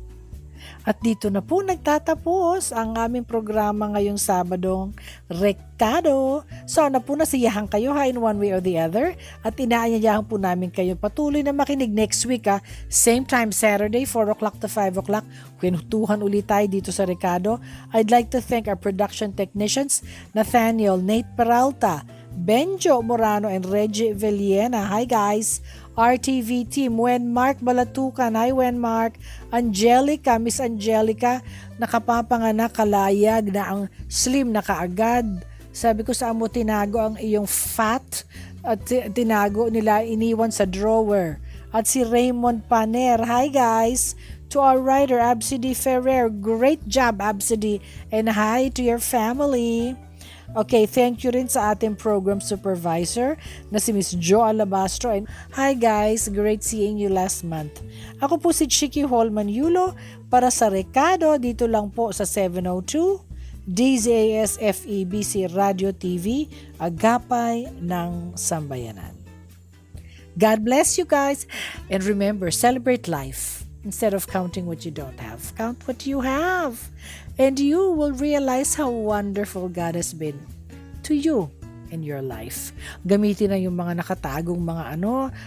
At dito na po nagtatapos ang aming programa ngayong Sabadong Rekado. Sana po nasiyahan kayo in one way or the other. At inaanyayahan po namin kayo patuloy na makinig next week. Same time Saturday, 4 o'clock to 5 o'clock. Kwentuhan ulit tayo dito sa Rekado. I'd like to thank our production technicians, Nathaniel, Nate Peralta, Benjo Morano, and Reggie Villena. Hi guys! RTV team, Wenmark Balatukan. Hi Wenmark. Angelica, Miss Angelica, nakapapanganak, kalayag na ang slim na kaagad. Sabi ko sa amo, tinago ang iyong fat at tinago nila, iniwan sa drawer. At si Raymond Paner. Hi guys! To our writer, Absidy Ferrer. Great job, Absidy. And hi to your family. Okay, thank you rin sa ating program supervisor na si Miss Jo Alabastro. And hi guys, great seeing you last month. Ako po si Chiki Holman Yulo para sa Rekado dito lang po sa 702 DZAS FEBC Radio TV, Agapay ng Sambayanan. God bless you guys, and remember, celebrate life. Instead of counting what you don't have, count what you have. And you will realize how wonderful God has been to you in your life. Gamitin na yung mga nakatagong mga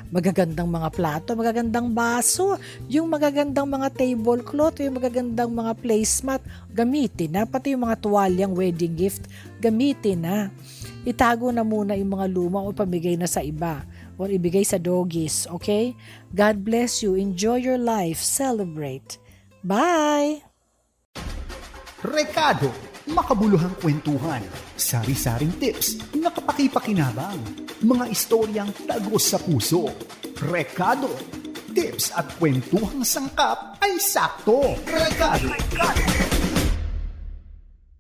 magagandang mga plato, magagandang baso, yung magagandang mga tablecloth, yung magagandang mga placemat, gamitin na. Pati yung mga tuwalyang wedding gift, gamitin na. Itago na muna yung mga luma o pamigay na sa iba o ibigay sa doggies, okay? God bless you. Enjoy your life. Celebrate. Bye! Rekado, makabuluhang kwentuhan, sari-saring tips na kapaki-pakinabang, mga istoryang tagos sa puso. Rekado, tips at kwentuhang sangkap ay sakto. Rekado.